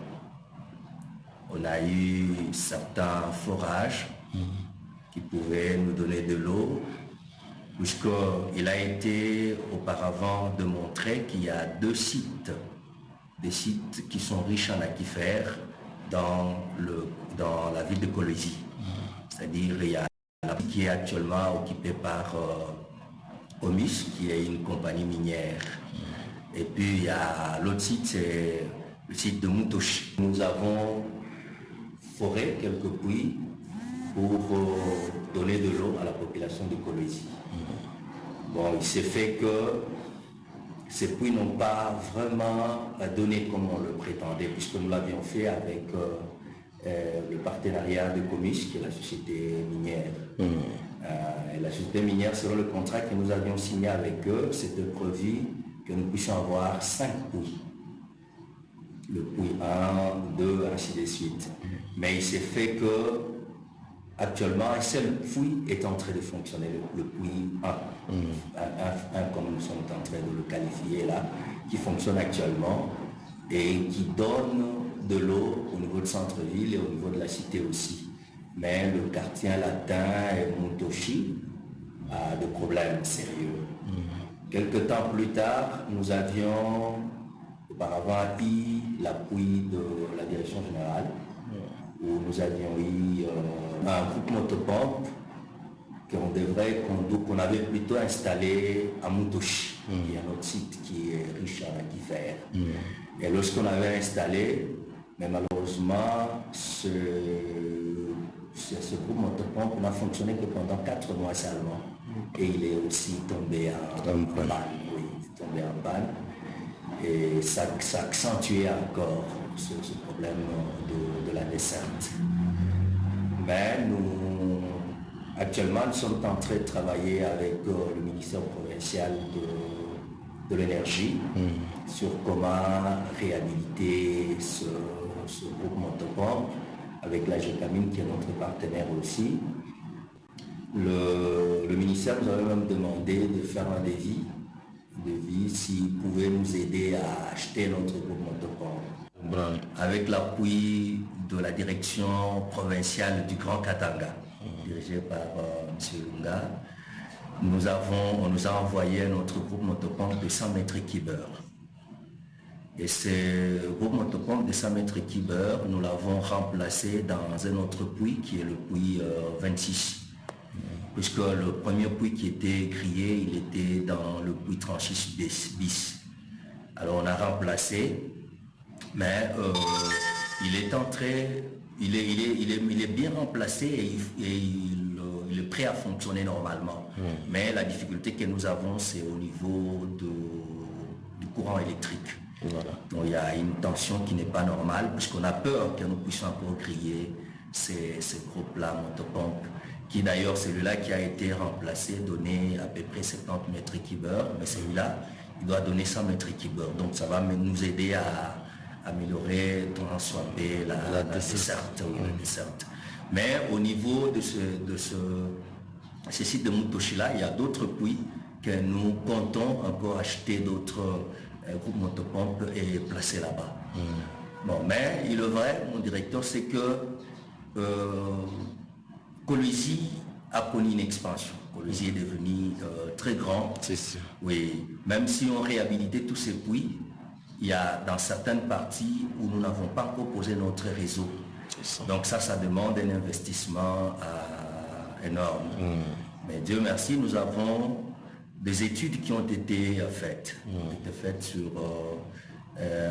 On a eu certains forages qui pouvaient nous donner de l'eau, puisqu'il a été auparavant démontré qu'il y a des sites qui sont riches en aquifères dans la ville de Kolwezi. C'est-à-dire il y a qui est actuellement occupé par Omis, qui est une compagnie minière. Et puis il y a l'autre site, c'est le site de Mutoshi. Nous avons foré quelques puits pour donner de l'eau à la population de Kolwezi. Bon, il s'est fait que ces puits n'ont pas vraiment donné comme on le prétendait, puisque nous l'avions fait avec le partenariat de Comis, qui est la société minière. Et la société minière, selon le contrat que nous avions signé avec eux, c'était prévu que nous puissions avoir 5 puits. Le puits 1, 2, ainsi de suite. Mais il s'est fait que actuellement, un seul puits est en train de fonctionner, le puits 1. Un comme nous sommes en train de le qualifier là, qui fonctionne actuellement et qui donne de l'eau au niveau du centre-ville et au niveau de la cité aussi. Mais le quartier latin et Mutoshi a des problèmes sérieux. Quelque temps plus tard, nous avions auparavant eu l'appui de la direction générale, où nous avions eu un groupe motopompe qu'on avait plutôt installé à Mutoshi, qui est un autre site qui est riche en aquifères. Et lorsqu'on avait installé, mais malheureusement, ce groupe motopompe n'a fonctionné que pendant 4 mois seulement. Et il est aussi tombé en panne. Oui, il est tombé en panne. Et ça accentuait encore ce problème de la descente. Mais actuellement, nous sommes en train de travailler avec le ministère provincial de l'énergie sur comment réhabiliter ce groupe motopompe avec la GECAMINE qui est notre partenaire aussi. Le ministère nous avait même demandé de faire un devis s'il pouvait nous aider à acheter notre groupe motopompe. Avec l'appui de la direction provinciale du Grand Katanga, dirigée par M. Lunga. on nous a envoyé notre groupe motopompe de 100 mètres équibeur. Et ce groupe motopompe de 100 mètres équibeur, nous l'avons remplacé dans un autre puits qui est le puits 26. Puisque le premier puits qui était grillé, il était dans le puits 36 bis. Alors on a remplacé, mais il est bien remplacé et il est prêt à fonctionner normalement. Mais la difficulté que nous avons, c'est au niveau du courant électrique. Voilà. Donc il y a une tension qui n'est pas normale, puisqu'on a peur que nous puissions encore griller ces groupes-là, motopompes, qui d'ailleurs, celui-là qui a été remplacé, donné à peu près 70 mètres équibeur, mais celui-là, il doit donner 100 mètres équibeur. Donc ça va nous aider à améliorer, tant soit peu, la desserte. Mais au niveau de ce site de Mutoshi-là, il y a d'autres puits que nous comptons encore acheter d'autres groupes motopompes et placer là-bas. Bon, mais il est vrai, mon directeur, c'est que Kolwezi a connu une expansion. Kolwezi est devenu très grand. C'est sûr. Oui, même si on réhabilitait tous ces puits, il y a dans certaines parties où nous n'avons pas encore posé notre réseau. Donc ça demande un investissement énorme. Mais Dieu merci, nous avons des études qui ont été faites.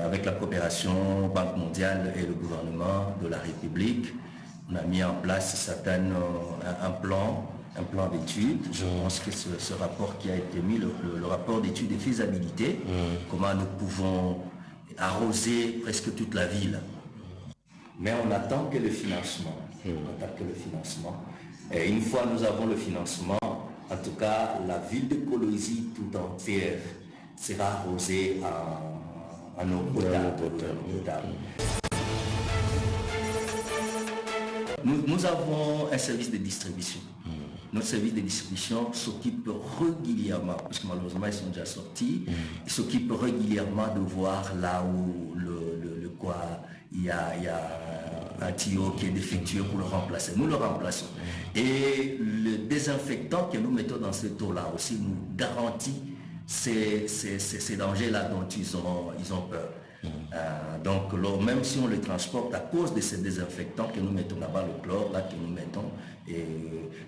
Avec la coopération Banque mondiale et le gouvernement de la République. On a mis en place un plan d'études. Je pense que ce rapport qui a été mis, le rapport d'études de faisabilité, comment nous pouvons arroser presque toute la ville. Mais on attend que le financement. Et une fois nous avons le financement, en tout cas, la ville de Kolwezi tout entière sera arrosée en eau potable. Nous avons un service de distribution. Notre service de distribution s'occupe régulièrement, parce que malheureusement ils sont déjà sortis, ils s'occupent régulièrement de voir là où il y a un tuyau qui est défectueux pour le remplacer. Nous le remplaçons. Et le désinfectant que nous mettons dans cette eau-là aussi nous garantit ces dangers-là dont ils ont peur. Donc même si on le transporte à cause de ces désinfectants que nous mettons là-bas, le chlore là que nous mettons, et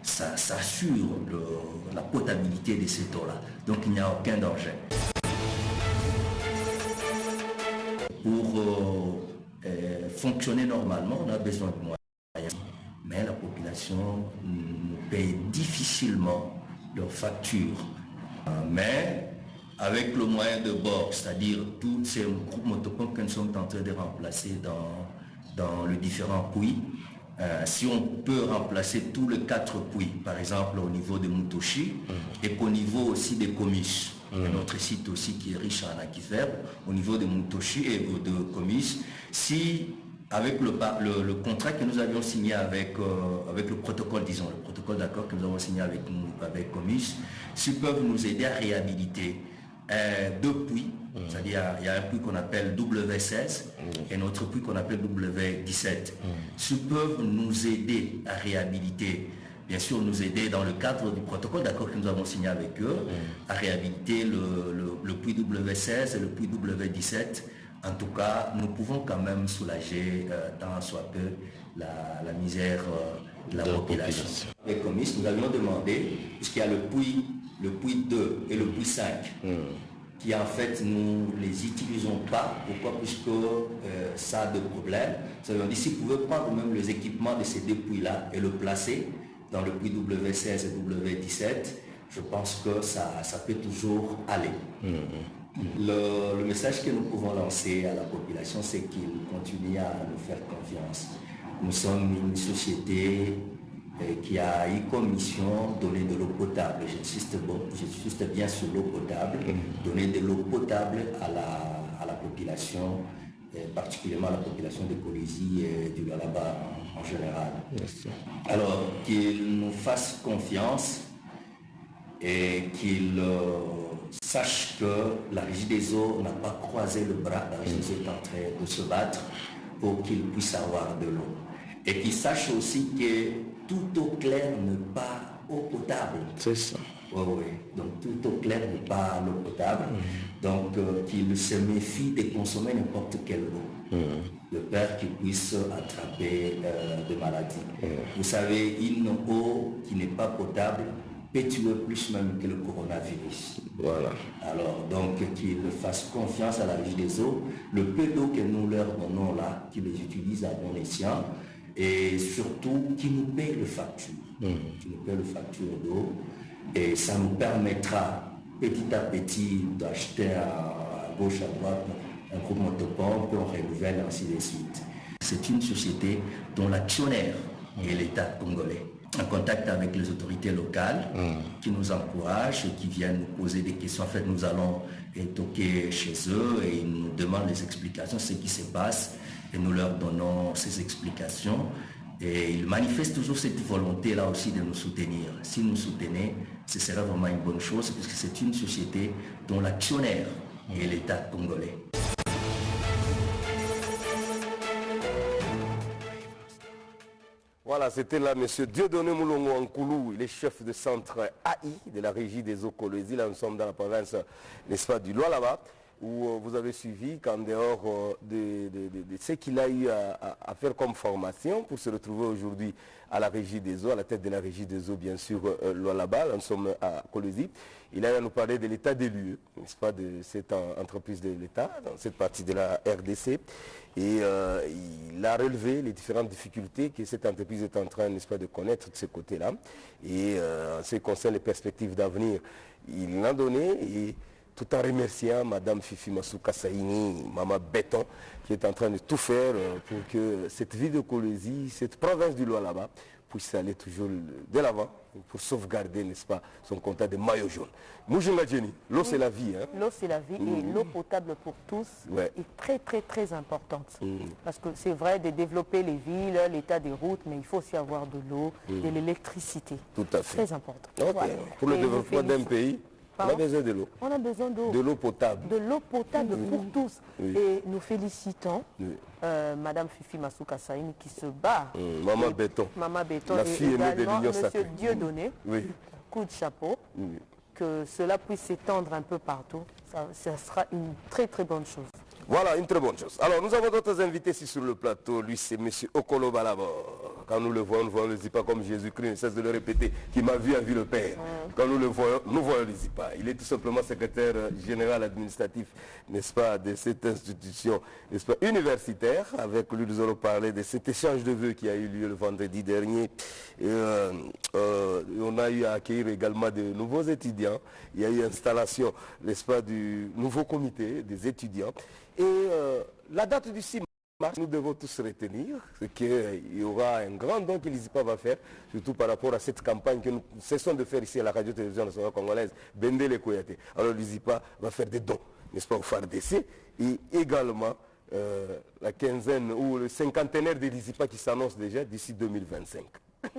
ça assure la potabilité de cette eau-là. Donc il n'y a aucun danger. Pour fonctionner normalement, on a besoin de moyens. Mais la population nous paye difficilement leurs factures. Mais avec le moyen de bord, c'est-à-dire tous ces groupes motopompes que nous sommes en train de remplacer dans les différents puits, si on peut remplacer tous les 4 puits, par exemple au niveau de Mutoshi et qu'au niveau aussi des Comus, notre site aussi qui est riche en aquifères, au niveau de Mutoshi et de Comus, si avec le contrat que nous avions signé avec le protocole, disons, le protocole d'accord que nous avons signé avec Comus, s'ils peuvent nous aider à réhabiliter 2 puits, c'est-à-dire il y a un puits qu'on appelle W16 et un autre puits qu'on appelle W17. S'ils peuvent nous aider à réhabiliter, bien sûr nous aider dans le cadre du protocole d'accord que nous avons signé avec eux, à réhabiliter le puits W16 et le puits W17, en tout cas nous pouvons quand même soulager tant soit peu la misère de la population. Avec Comis, nous avions demandé, puisqu'il y a le puits 2 et le puits 5, qui en fait nous les utilisons pas. Pourquoi? Puisque ça a de problèmes. Nous avons dit s'ils pouvaient prendre même les équipements de ces 2 puits-là et le placer dans le puits W16 et W17, je pense que ça peut toujours aller. Le message que nous pouvons lancer à la population, c'est qu'ils continuent à nous faire confiance. Nous sommes une société qui a eu comme mission donner de l'eau potable. J'insiste bien sur l'eau potable, donner de l'eau potable à la population, particulièrement à la population de Kolwezi et du Lualaba en général. Alors qu'ils nous fassent confiance et qu'ils sachent que la Régie des eaux n'a pas croisé le bras, la Régie des eaux est en train de se battre pour qu'ils puissent avoir de l'eau. Et qu'ils sachent aussi que toute eau claire n'est pas eau potable. C'est ça. Oui. Donc tout au clair n'est pas l'eau potable. Donc qu'il se méfie de consommer n'importe quelle eau. De peur qu'il puisse attraper des maladies. Vous savez, une eau qui n'est pas potable peut tuer plus même que le coronavirus. Voilà. Alors donc qu'ils fassent confiance à la Régie des eaux. Le peu d'eau que nous leur donnons là, qu'ils les utilisent à bon escient. Et surtout qu'ils nous payent le facture. Qu'ils nous payent le facture d'eau. Et ça nous permettra petit à petit d'acheter à gauche, à droite un groupe motopompe, on renouvelle, ainsi de suite. C'est une société dont l'actionnaire est l'État congolais. En contact avec les autorités locales qui nous encouragent et qui viennent nous poser des questions. En fait, nous allons toquer chez eux et ils nous demandent des explications, ce qui se passe, et nous leur donnons ces explications. Et ils manifestent toujours cette volonté-là aussi de nous soutenir. Si nous soutenez, ce serait vraiment une bonne chose, puisque c'est une société dont l'actionnaire est l'État congolais. Voilà, c'était là M. Dieudonné Moulongo Ankoulou, il est chef de centre AI de la Régie des eaux Colosie. Là, nous sommes dans la province, n'est-ce pas, du Lualaba, où vous avez suivi qu'en dehors de ce qu'il a eu à faire comme formation pour se retrouver aujourd'hui à la Régie des eaux, à la tête de la Régie des eaux, bien sûr, Lualaba, là, nous sommes à Colosie. Il a eu à nous parler de l'état des lieux, n'est-ce pas, de cette entreprise de l'État, dans cette partie de la RDC. Et il a relevé les différentes difficultés que cette entreprise est en train, n'est-ce pas, de connaître de ce côté-là. Et en ce qui concerne les perspectives d'avenir, il l'a donné, et tout en remerciant Mme Fifi Masuka Saini, Maman Béton, qui est en train de tout faire pour que cette ville de Colosie, cette province du Lualaba, puisse aller toujours de l'avant pour sauvegarder, n'est-ce pas, son compte de maillot jaune. Moujinga Jenny, l'eau c'est la vie. Hein? L'eau c'est la vie et l'eau potable pour tous est très très très importante. Parce que c'est vrai de développer les villes, l'état des routes, mais il faut aussi avoir de l'eau, de l'électricité. Tout à fait. Très important. Okay. Voilà. Pour le développement d'un pays, on a besoin de l'eau. On a besoin d'eau. De l'eau potable. De l'eau potable pour tous. Et nous félicitons Madame Fifi Masuka Saini qui se bat. Maman Béton. Maman Béton la fille et également de Monsieur Dieudonné. Coup de chapeau. Que cela puisse s'étendre un peu partout. Ça sera une très très bonne chose. Voilà, une très bonne chose. Alors, nous avons d'autres invités ici sur le plateau. Lui, c'est M. Okolo Balabor. Quand nous le voyons, nous ne le dit pas comme Jésus-Christ, ne cesse de le répéter, qui m'a vu a vu le Père. Quand nous le voyons, nous voyons le Zipa. Il est tout simplement secrétaire général administratif, n'est-ce pas, de cette institution, n'est-ce pas, universitaire. Avec lui, nous allons parler de cet échange de vœux qui a eu lieu le vendredi dernier. Et, on a eu à accueillir également de nouveaux étudiants. Il y a eu installation, n'est-ce pas, du nouveau comité des étudiants. Et la date du 6 mars, nous devons tous retenir, c'est qu'il y aura un grand don que l'ISIPA va faire, surtout par rapport à cette campagne que nous cessons de faire ici à la radio-télévision nationale congolaise, Bendele Koyate. Alors l'ISIPA va faire des dons, n'est-ce pas, au FARDC, et également la quinzaine ou le cinquantenaire de l'ISIPA qui s'annonce déjà d'ici 2025. Ça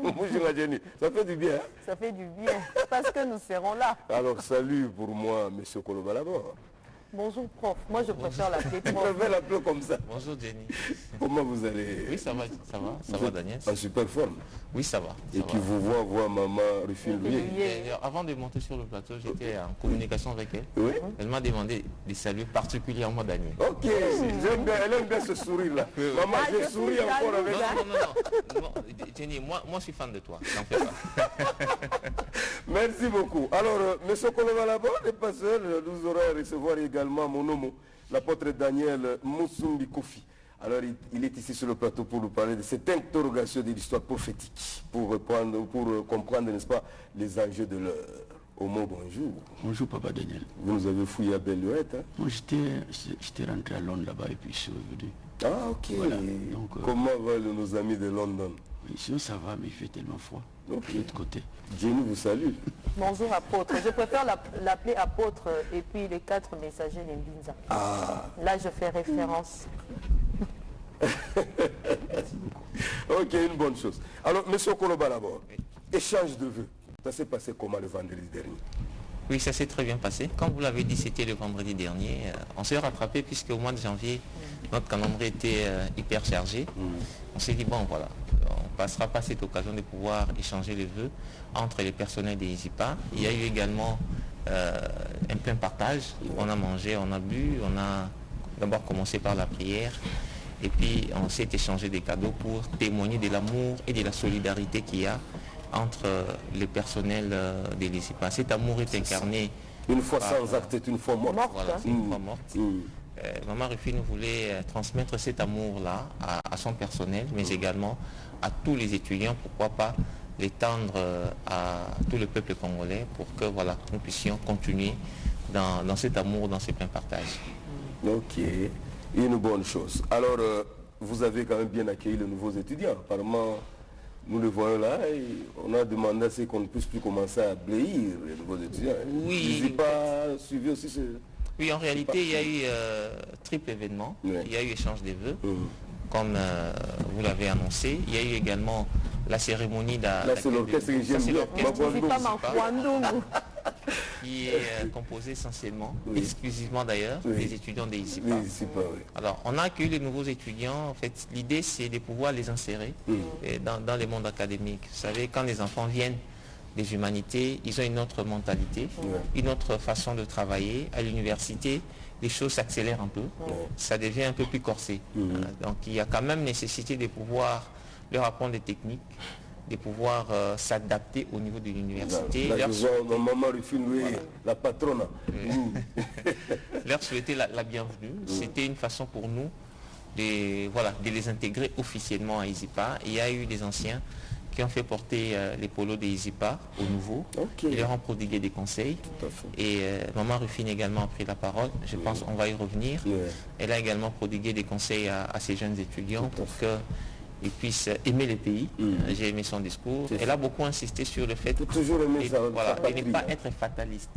fait du bien. Hein? Ça fait du bien, parce que nous serons là. Alors salut pour moi, M. Kolobalabo. Bonjour prof, moi je préfère l'appeler prof. Je préfère l'appeler comme ça. Bonjour Jenny. Comment vous allez? Oui, ça va Daniel. En super forme. Oui, ça va. Et puis vous voir maman Rufine Louis. Avant de monter sur le plateau, j'étais en communication avec elle. Oui. Elle m'a demandé de saluer particulièrement Daniel. Ok, j'aime bien, elle aime bien ce sourire-là. Maman, je souris encore avec elle. Non, Jenny, moi je suis fan de toi, n'en fais pas. Merci beaucoup. Alors, M. Kolobalabo, le passeur, nous aurons à recevoir également mon homo, l'apôtre Daniel Moussumbi Kofi. Alors, il est ici sur le plateau pour nous parler de cette interrogation de l'histoire prophétique, pour comprendre, n'est-ce pas, les enjeux de l'heure. Homo, bonjour. Bonjour, Papa Daniel. Vous nous avez fouillé à Belle-Ouette, hein? Moi, j'étais rentré à Londres là-bas et puis je suis revenu. Ah, ok. Voilà. Donc, comment vont nos amis de London? Ici, ça va, mais il fait tellement froid. Okay. De l'autre côté. Jenny vous salue. Bonjour apôtre. Je préfère l'appeler apôtre et puis les 4 messagers d'Embinza. Ah. Là, je fais référence. Ok, une bonne chose. Alors, M. Kolobalabo, échange de vœux. Ça s'est passé comment le vendredi dernier? Oui, ça s'est très bien passé. Comme vous l'avez dit, c'était le vendredi dernier. On s'est rattrapé puisque au mois de janvier, notre calendrier était hyper chargé. On s'est dit, bon, voilà, on passera par cette occasion de pouvoir échanger les vœux entre les personnels des ISIPA. Il y a eu également un plein partage. On a mangé, on a bu, on a d'abord commencé par la prière. Et puis on s'est échangé des cadeaux pour témoigner de l'amour et de la solidarité qu'il y a entre les personnels des ISIPA. Cet amour est incarné. Une fois sans acte est une fois morte. Voilà, c'est une fois morte. Maman Rufine voulait transmettre cet amour-là à son personnel, mais également à tous les étudiants, pourquoi pas l'étendre à tout le peuple congolais pour que voilà, nous puissions continuer dans cet amour, dans ce plein partage. Ok, une bonne chose. Alors, vous avez quand même bien accueilli les nouveaux étudiants. Apparemment, nous le voyons là, et on a demandé à ce qu'on ne puisse plus commencer à bléir les nouveaux étudiants. Oui. Vous n'avez pas suivi aussi ce... Oui, en réalité, il y a eu triple événement. Oui. Il y a eu échange des vœux, comme vous l'avez annoncé. Il y a eu également la cérémonie Là, c'est l'orchestre que j'aime bien. Qui est composé essentiellement, exclusivement d'ailleurs, des étudiants des ISIPA. Alors, on a accueilli les nouveaux étudiants. En fait, l'idée, c'est de pouvoir les insérer dans le monde académique. Vous savez, quand les enfants viennent des humanités, ils ont une autre mentalité, une autre façon de travailler. À l'université, les choses s'accélèrent un peu, ça devient un peu plus corsé. Donc il y a quand même nécessité de pouvoir leur apprendre des techniques, de pouvoir s'adapter au niveau de l'université. Là, je vois maman Rufine, la patronne. Leur souhaiter la bienvenue. C'était une façon pour nous de les intégrer officiellement à ISIPA. Il y a eu des anciens qui ont fait porter les polos des ISIPA aux nouveaux. Ils leur ont prodigué des conseils. Et maman Rufine également a pris la parole. Je pense qu'on va y revenir. Elle a également prodigué des conseils à ces jeunes étudiants pour qu'ils puissent aimer le pays. J'ai aimé son discours. Elle a beaucoup insisté sur le fait de ne pas être fataliste.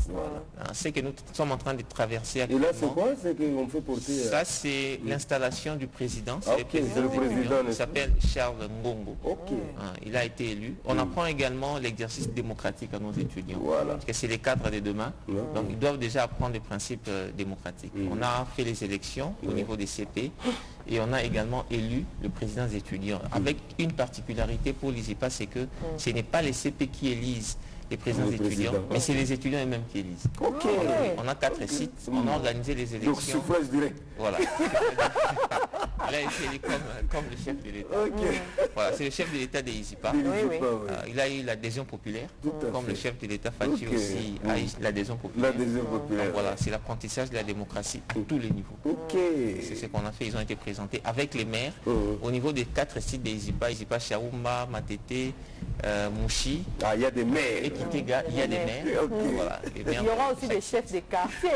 C'est que nous sommes en train de traverser actuellement. Et là, c'est quoi? C'est qu'on fait porter... Ça, c'est l'installation du président. C'est le président. Il s'appelle Charles Ngongo. Il a été élu. On apprend également l'exercice démocratique à nos étudiants. Parce que c'est les cadres de demain. Donc, ils doivent déjà apprendre les principes démocratiques. On a fait les élections au niveau des CP. Et on a également élu le président des étudiants. Avec une particularité pour l'ISIPA, c'est que ce n'est pas les CP qui élisent les présidents étudiants, mais c'est les étudiants eux-mêmes qui élisent. On a 4 sites, on a organisé les élections. Donc suffrage direct. Voilà. Là, il est comme le chef de l'État. Voilà, c'est le chef de l'État des ISIPA. Il a eu l'adhésion populaire, comme le chef de l'État Fachi aussi a eu l'adhésion populaire. Donc voilà, c'est l'apprentissage de la démocratie à tous les niveaux. C'est ce qu'on a fait, ils ont été présentés avec les maires au niveau des 4 sites des ISIPA, ISIPA Chaoumba, Matete, Mouchi. Il y a des maires. Et Kitega, il y a des maires. Voilà, il y aura aussi des chefs de quartier.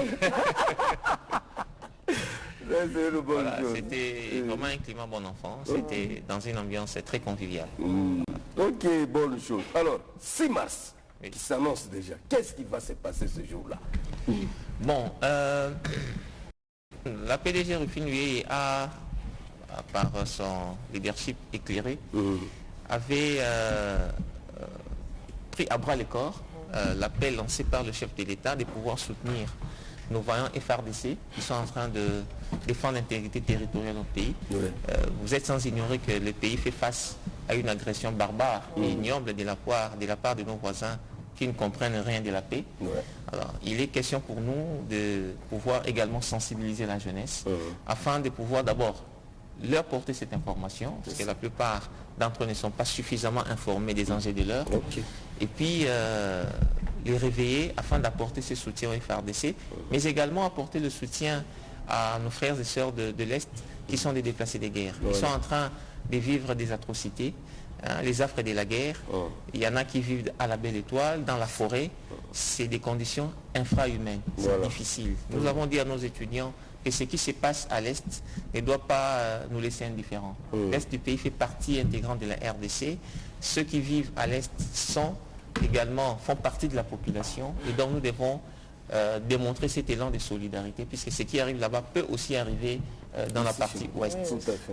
Voilà, c'était vraiment un climat bon enfant, c'était dans une ambiance très conviviale. Ok, bonne chose. Alors, 6 mars, qui s'annonce déjà. Qu'est-ce qui va se passer ce jour-là? Bon, la PDG Rufine, lui, par son leadership éclairé, avait pris à bras le corps l'appel lancé par le chef de l'État de pouvoir soutenir nos vaillants FARDC qui sont en train de défendre l'intégrité territoriale de notre pays. Vous êtes sans ignorer que le pays fait face à une agression barbare et ignoble de la part de nos voisins qui ne comprennent rien de la paix. Alors, il est question pour nous de pouvoir également sensibiliser la jeunesse afin de pouvoir d'abord leur porter cette information, parce que la plupart d'entre eux ne sont pas suffisamment informés des enjeux de l'heure. Et puis les réveiller afin d'apporter ce soutien au FARDC, mais également apporter le soutien à nos frères et sœurs de l'Est qui sont des déplacés de guerre. Ils sont en train de vivre des atrocités, les affres de la guerre. Il y en a qui vivent à la Belle Étoile, dans la forêt. C'est des conditions infrahumaines, c'est difficile. Nous avons dit à nos étudiants que ce qui se passe à l'Est ne doit pas nous laisser indifférents. L'Est du pays fait partie intégrante de la RDC. Ceux qui vivent à l'Est font partie de la population et donc nous devons démontrer cet élan de solidarité puisque ce qui arrive là-bas peut aussi arriver dans la partie ouest.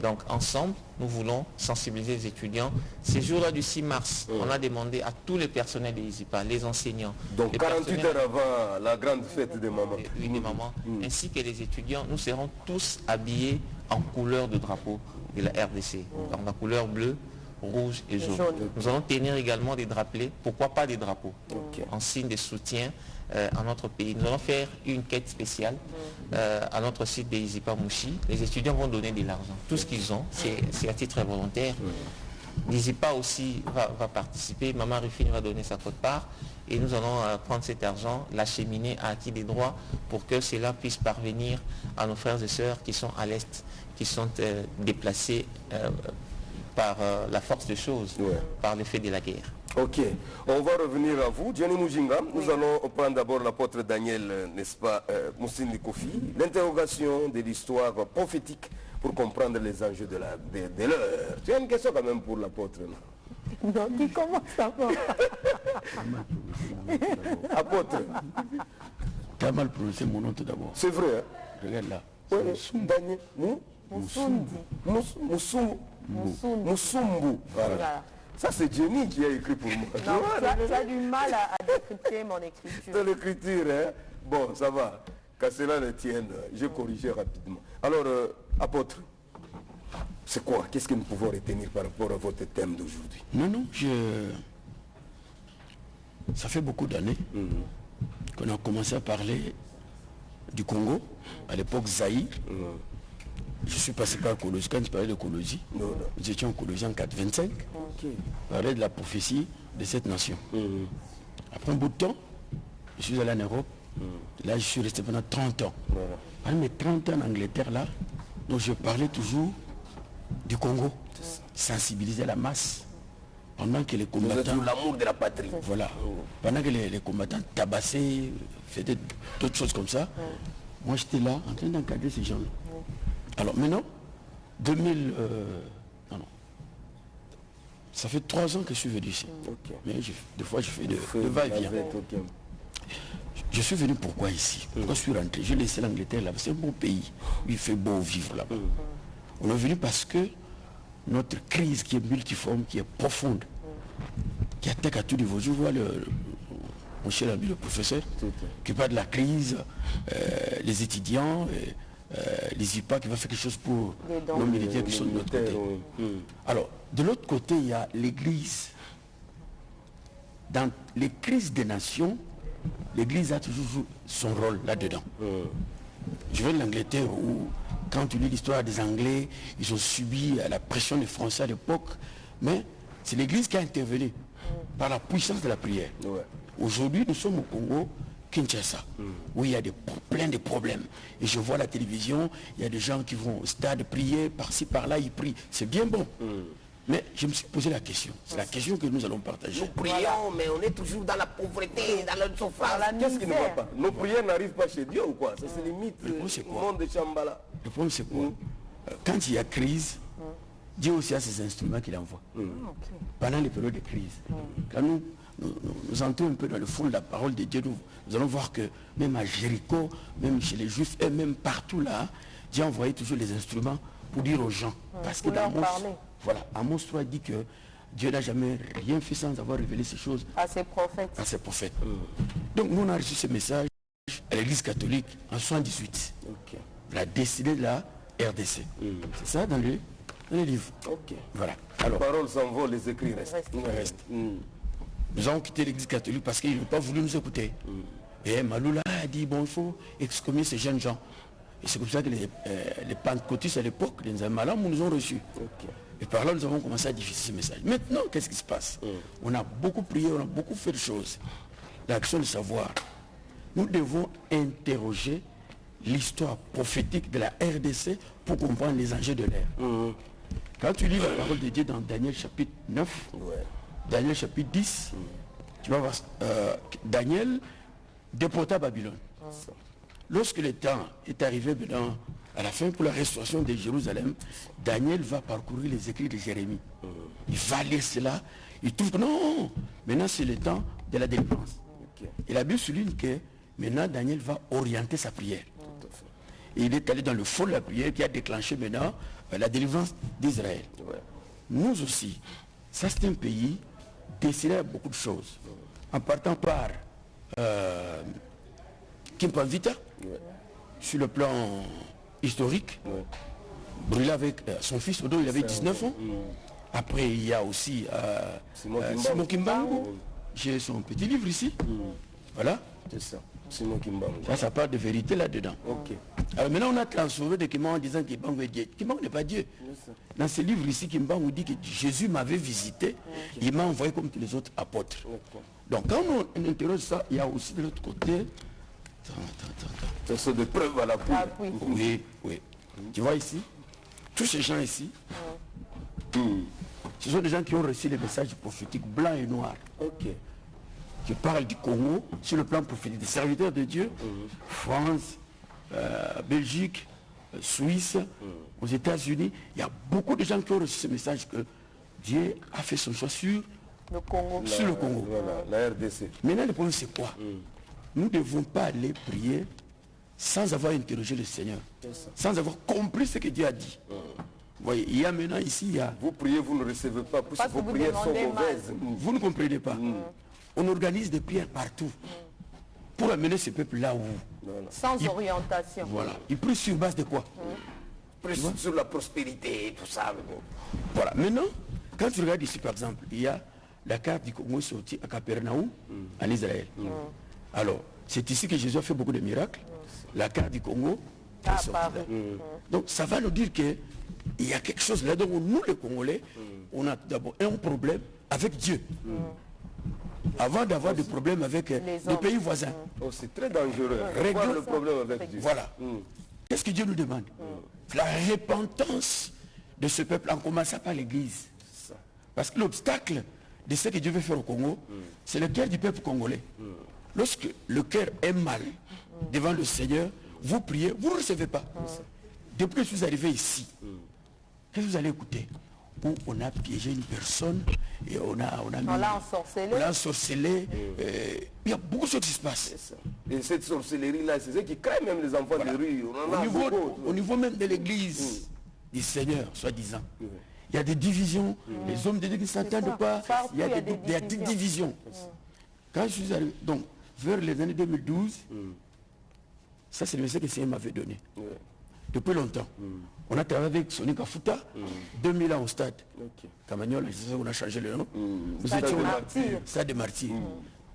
Donc ensemble, nous voulons sensibiliser les étudiants. Ces jours-là du 6 mars, on a demandé à tous les personnels des ISIPA, les enseignants. Donc 48 heures avant la grande fête des mamans. Oui, des mamans, ainsi que les étudiants, nous serons tous habillés en couleur de drapeau de la RDC. Donc la couleur bleue, rouge et jaune. Nous allons tenir également des drapelets, pourquoi pas des drapeaux, en signe de soutien à notre pays. Nous allons faire une quête spéciale à notre site de Izipa Mouchi. Les étudiants vont donner de l'argent. Tout ce qu'ils ont, c'est à titre volontaire. L'Izipa aussi va participer. Maman Rufine va donner sa quote-part. Et nous allons prendre cet argent, l'acheminer à acquis des droits pour que cela puisse parvenir à nos frères et sœurs qui sont à l'Est, qui sont déplacés par la force des choses, par l'effet de la guerre. Ok, on va revenir à vous. Gianni Mujinga, nous allons prendre d'abord l'apôtre Daniel, n'est-ce pas, Moussine Kofi, l'interrogation de l'histoire prophétique pour comprendre les enjeux de l'heure. Tu as une question quand même pour l'apôtre, non? Non, qui commence d'abord? Apôtre. Tu as mal prononcé mon nom tout d'abord. C'est vrai, hein? Regarde là. Daniel Moussumbu. Voilà. Ça, c'est Jenny qui a écrit pour moi. Non, tu as du mal à décrypter mon écriture. De l'écriture, hein? Bon, ça va. Qu'à cela ne tienne, je corrigerai rapidement. Alors, apôtre, c'est quoi? Qu'est-ce que nous pouvons retenir par rapport à votre thème d'aujourd'hui? Non, ça fait beaucoup d'années qu'on a commencé à parler du Congo, à l'époque Zaïre. Je suis passé par Kolosi. Quand tu parlais de Kolosi, nous étions en Kolosi en 425. On parlait de la prophétie de cette nation. Après un bout de temps, je suis allé en Europe. Là, je suis resté pendant 30 ans. Pendant mes 30 ans en Angleterre, là, donc je parlais toujours du Congo. Sensibiliser la masse. Pendant que les combattants... l'amour de la patrie. Voilà. Pendant que les combattants tabassaient, faisaient d'autres choses comme ça, moi j'étais là en train d'encadrer ces gens-là. Alors maintenant, ça fait 3 ans que je suis venu ici. Mais des fois je fais de va-et-vient. Je suis venu pourquoi ici? Pourquoi je suis rentré? J'ai laissé l'Angleterre là, c'est un beau pays où il fait beau vivre là-bas. On est venu parce que notre crise qui est multiforme, qui est profonde, qui attaque à tous niveau. Je vois mon cher ami le professeur qui parle de la crise, les étudiants, les IPA qui va faire quelque chose pour nos militaires qui sont de l'autre côté. Alors, de l'autre côté, il y a l'Église. Dans les crises des nations, l'Église a toujours joué son rôle là-dedans. Je viens de l'Angleterre où, quand tu lis l'histoire des Anglais, ils ont subi la pression des Français à l'époque, mais c'est l'Église qui a intervenu par la puissance de la prière. Aujourd'hui, nous sommes au Congo, Kinshasa, où il y a plein de problèmes. Et je vois la télévision, il y a des gens qui vont au stade prier, par-ci, par-là, ils prient. C'est bien bon. Mais je me suis posé la question. C'est la question que nous allons partager. Nous prions, mais on est toujours dans la pauvreté, dans le souffrance. Qu'est-ce qui ne va pas? Nos prières n'arrivent pas chez Dieu ou quoi? Ça c'est limite le monde de Chambala. Le problème c'est quoi? Quand il y a crise, Dieu aussi a ses instruments qu'il envoie. Pendant les périodes de crise. Quand nous entrons un peu dans le fond de la parole de Dieu, nous allons voir que même à Jéricho, même chez les Juifs et même partout là, Dieu a envoyé toujours les instruments pour dire aux gens. Parce que dans Amos 3 dit que Dieu n'a jamais rien fait sans avoir révélé ces choses à ses prophètes. Donc nous on a reçu ce message à l'église catholique en 1978. La destinée de la RDC. C'est ça dans les livres. Voilà. Alors, les paroles s'envolent, les écrits restent. Nous avons quitté l'église catholique parce qu'ils n'ont pas voulu nous écouter. Et Maloula a dit, bon, il faut excommunier ces jeunes gens. Et c'est comme ça que les pentecôtistes à l'époque, les Nzamalam, nous ont reçus. Et par là, nous avons commencé à diffuser ce message. Maintenant, qu'est-ce qui se passe? On a beaucoup prié, on a beaucoup fait de choses. L'action de savoir. Nous devons interroger l'histoire prophétique de la RDC pour comprendre les enjeux de l'ère. Quand tu lis la parole de Dieu dans Daniel chapitre 9, Daniel chapitre 10, tu vas voir Daniel déporté à Babylone. Lorsque le temps est arrivé maintenant, à la fin pour la restauration de Jérusalem, Daniel va parcourir les écrits de Jérémie. Il va lire cela, il trouve que non, maintenant c'est le temps de la délivrance. Et la Bible souligne que maintenant Daniel va orienter sa prière. Et il est allé dans le fond de la prière qui a déclenché maintenant la délivrance d'Israël. Nous aussi, ça c'est un pays destiné à beaucoup de choses. En partant par Kimpavita, sur le plan historique, brûlé avec son fils, dont il avait 19 ans. Après, il y a aussi Simon Kimbangu. J'ai son petit livre ici. Voilà. C'est ça. Simon Kimbangu. Ça parle de vérité là-dedans. Ok. Alors maintenant, on a transformé de Kimbangu en disant que Kimbangu est Dieu. Kimbangu n'est pas Dieu. Dans ce livre ici, Kimbangu dit que Jésus m'avait visité. Il m'a envoyé comme tous les autres apôtres. Donc quand on interroge ça, il y a aussi de l'autre côté... Ce sont des preuves à l'appui. Oui, oui. Tu vois ici, tous ces gens ici, ce sont des gens qui ont reçu les messages prophétiques blancs et noirs. Ok. Je parle du Congo sur le plan prophétique, des serviteurs de Dieu, France, Belgique, Suisse, aux États-Unis. Il y a beaucoup de gens qui ont reçu ce message que Dieu a fait son choix sur le Congo. Sur le Congo. Voilà, la RDC. Maintenant, le problème, c'est quoi? Nous ne devons pas aller prier sans avoir interrogé le Seigneur, sans avoir compris ce que Dieu a dit. Vous voyez, il y a maintenant ici, il y a... Vous priez, vous ne recevez pas, puisque vos prières sont mauvaises. Vous ne comprenez pas. On organise des prières partout pour amener ce peuple là où... Sans orientation. Voilà. Ils prient sur base de quoi? Sur la prospérité, tout ça. Voilà. Maintenant, quand tu regardes ici, par exemple, il y a la carte du Congo sortie à Capernaum, en Israël. Alors, c'est ici que Jésus a fait beaucoup de miracles. La carte du Congo est sortie. Donc, ça va nous dire qu'il y a quelque chose là. Donc, nous, les Congolais, on a d'abord un problème avec Dieu. Avant d'avoir des problèmes avec les pays voisins. Oh, c'est très dangereux. Réglons le problème avec Dieu. Voilà. Qu'est-ce que Dieu nous demande? La repentance de ce peuple, en commençant par l'Église. Parce que l'obstacle de ce que Dieu veut faire au Congo, c'est le cœur du peuple congolais. Lorsque le cœur est mal devant le Seigneur, vous priez, vous ne recevez pas. Depuis que je suis arrivé ici, qu'est-ce que vous allez écouter? Où on a piégé une personne et on l'a ensorcelé. Il y a beaucoup de choses qui se passent. Et cette sorcellerie-là, c'est ce qui crée même les enfants de rue. Au niveau même de l'église du Seigneur, soi-disant. Il y a des divisions. Les hommes de Dieu qui ne s'entendent pas. Il y a des divisions. Quand je suis arrivé, donc, vers les années 2012, ça c'est le message que le Seigneur m'avait donné. Depuis longtemps. On a travaillé avec Sonic Kafuta, 2000 ans au stade. Camagnol, on a changé le nom. Vous étiez au stade des martyrs.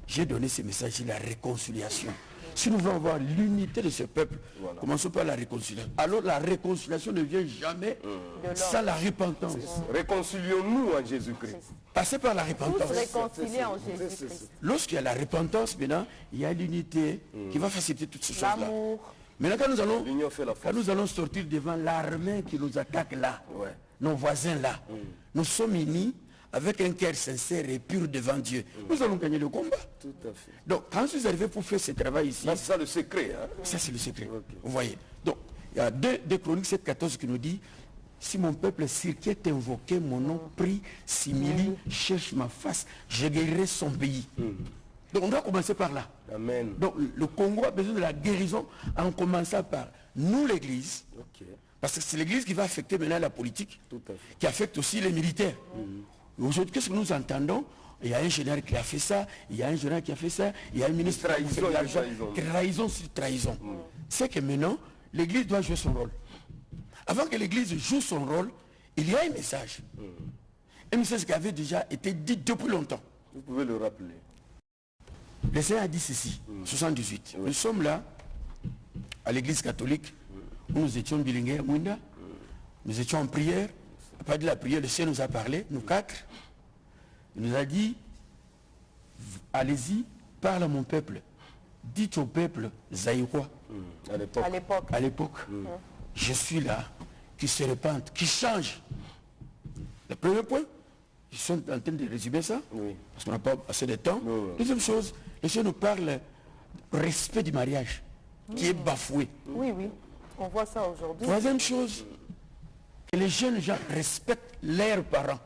J'ai donné ce message, la réconciliation. Si nous voulons avoir l'unité de ce peuple, commençons par la réconciliation. Alors la réconciliation ne vient jamais sans la repentance. Réconcilions-nous en Jésus-Christ. Passez par la repentance. Réconcilier en Jésus-Christ. Lorsqu'il y a la repentance, maintenant, il y a l'unité qui va faciliter toutes ces choses-là. Maintenant, quand nous allons sortir devant l'armée qui nous attaque là, nos voisins là, nous sommes unis avec un cœur sincère et pur devant Dieu. Nous allons gagner le combat. Tout à fait. Donc, quand je suis arrivé pour faire ce travail ici... C'est ça le secret. Hein? Ça, c'est le secret. Vous voyez. Donc, il y a deux Chroniques 7,14 qui nous dit, si mon peuple sur qui est invoqué, mon nom prie, s'humilie, cherche ma face, je guérirai son pays. Donc on doit commencer par là. Amen. Donc le Congo a besoin de la guérison en commençant par nous l'église. Parce que c'est l'église qui va affecter maintenant la politique, qui affecte aussi les militaires. Aujourd'hui, qu'est-ce que nous entendons? Il y a un général qui a fait ça, il y a un général qui a fait ça, il y a un ministre qui a fait de l'argent. Trahison sur trahison. C'est que maintenant, l'église doit jouer son rôle. Avant que l'église joue son rôle, il y a un message. Un message qui avait déjà été dit depuis longtemps. Vous pouvez le rappeler. Le Seigneur a dit ceci, 78. Nous sommes là, à l'église catholique, où nous étions bilingues à Mouinda. Nous étions en prière. À partir de la prière, le Seigneur nous a parlé, nous quatre. Il nous a dit, allez-y, parle à mon peuple. Dites au peuple zaïrois. À l'époque. Je suis là, qui se répand, qui change. Le premier point, ils sont en train de résumer ça, parce qu'on n'a pas assez de temps. Deuxième chose, le Seigneur nous parle respect du mariage, qui est bafoué. Oui, on voit ça aujourd'hui. Troisième chose, que les jeunes gens respectent leurs parents.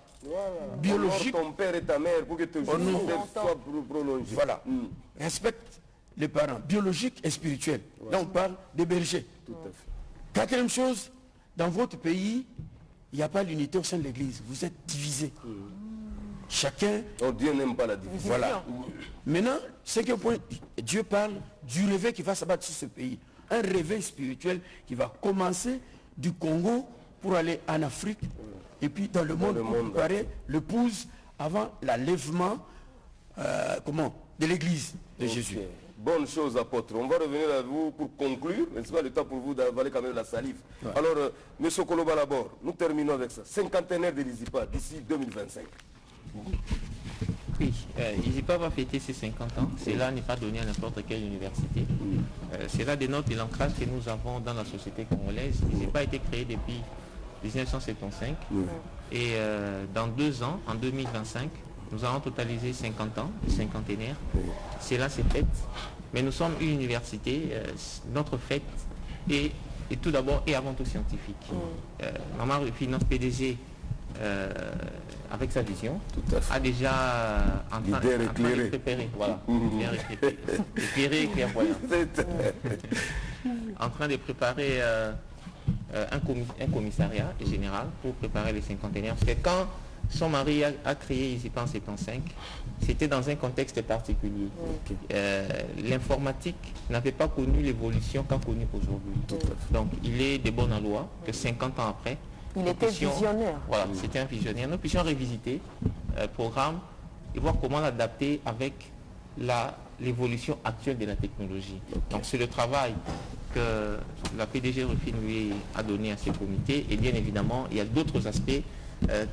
Biologiques. Ton père et ta mère pour que ton soit prolongé. Voilà. Respecte les parents, biologiques et spirituels. Là, on parle des bergers. Tout à fait. Quatrième chose, dans votre pays, il n'y a pas l'unité au sein de l'église. Vous êtes divisés. Chacun... Oh, Dieu n'aime pas la division. Voilà. Maintenant, cinquième point, Dieu parle du réveil qui va s'abattre sur ce pays. Un réveil spirituel qui va commencer du Congo pour aller en Afrique, et puis dans le monde, pour préparer l'épouse avant l'enlèvement de l'église de Jésus. Bonne chose, apôtre. On va revenir à vous pour conclure. N'est-ce pas le temps pour vous d'avaler quand même la salive. Ouais. Alors, M. Koloba Labor, nous terminons avec ça. Cinquantenaire de l'ISIPA d'ici 2025. Oui, l'ISIPA va fêter ses 50 ans. Cela n'est pas donné à n'importe quelle université. Cela dénote de l'ancrage que nous avons dans la société congolaise. L'ISIPA a été créé depuis 1975. Et dans 2 ans, en 2025, nous allons totaliser 50 ans, le cinquantenaire. Cela c'est fête. Mais nous sommes une université. Notre fête est tout d'abord et avant tout scientifique. Maman Rufi, notre PDG, avec sa vision, a déjà en train de préparer. Voilà, éclairé et clairvoyant. En train de préparer un commissariat général pour préparer les cinquantenaires. Parce que quand son mari a créé ISIPA en 75, c'était dans un contexte particulier. L'informatique n'avait pas connu l'évolution qu'a connue aujourd'hui. Donc il est de bonne loi que 50 ans après, il était visionnaire. Voilà, c'était un visionnaire. Nous puissions révisiter le programme et voir comment l'adapter avec l'évolution actuelle de la technologie. Donc c'est le travail que la PDG Rufine lui a donné à ses comités. Et bien évidemment, il y a d'autres aspects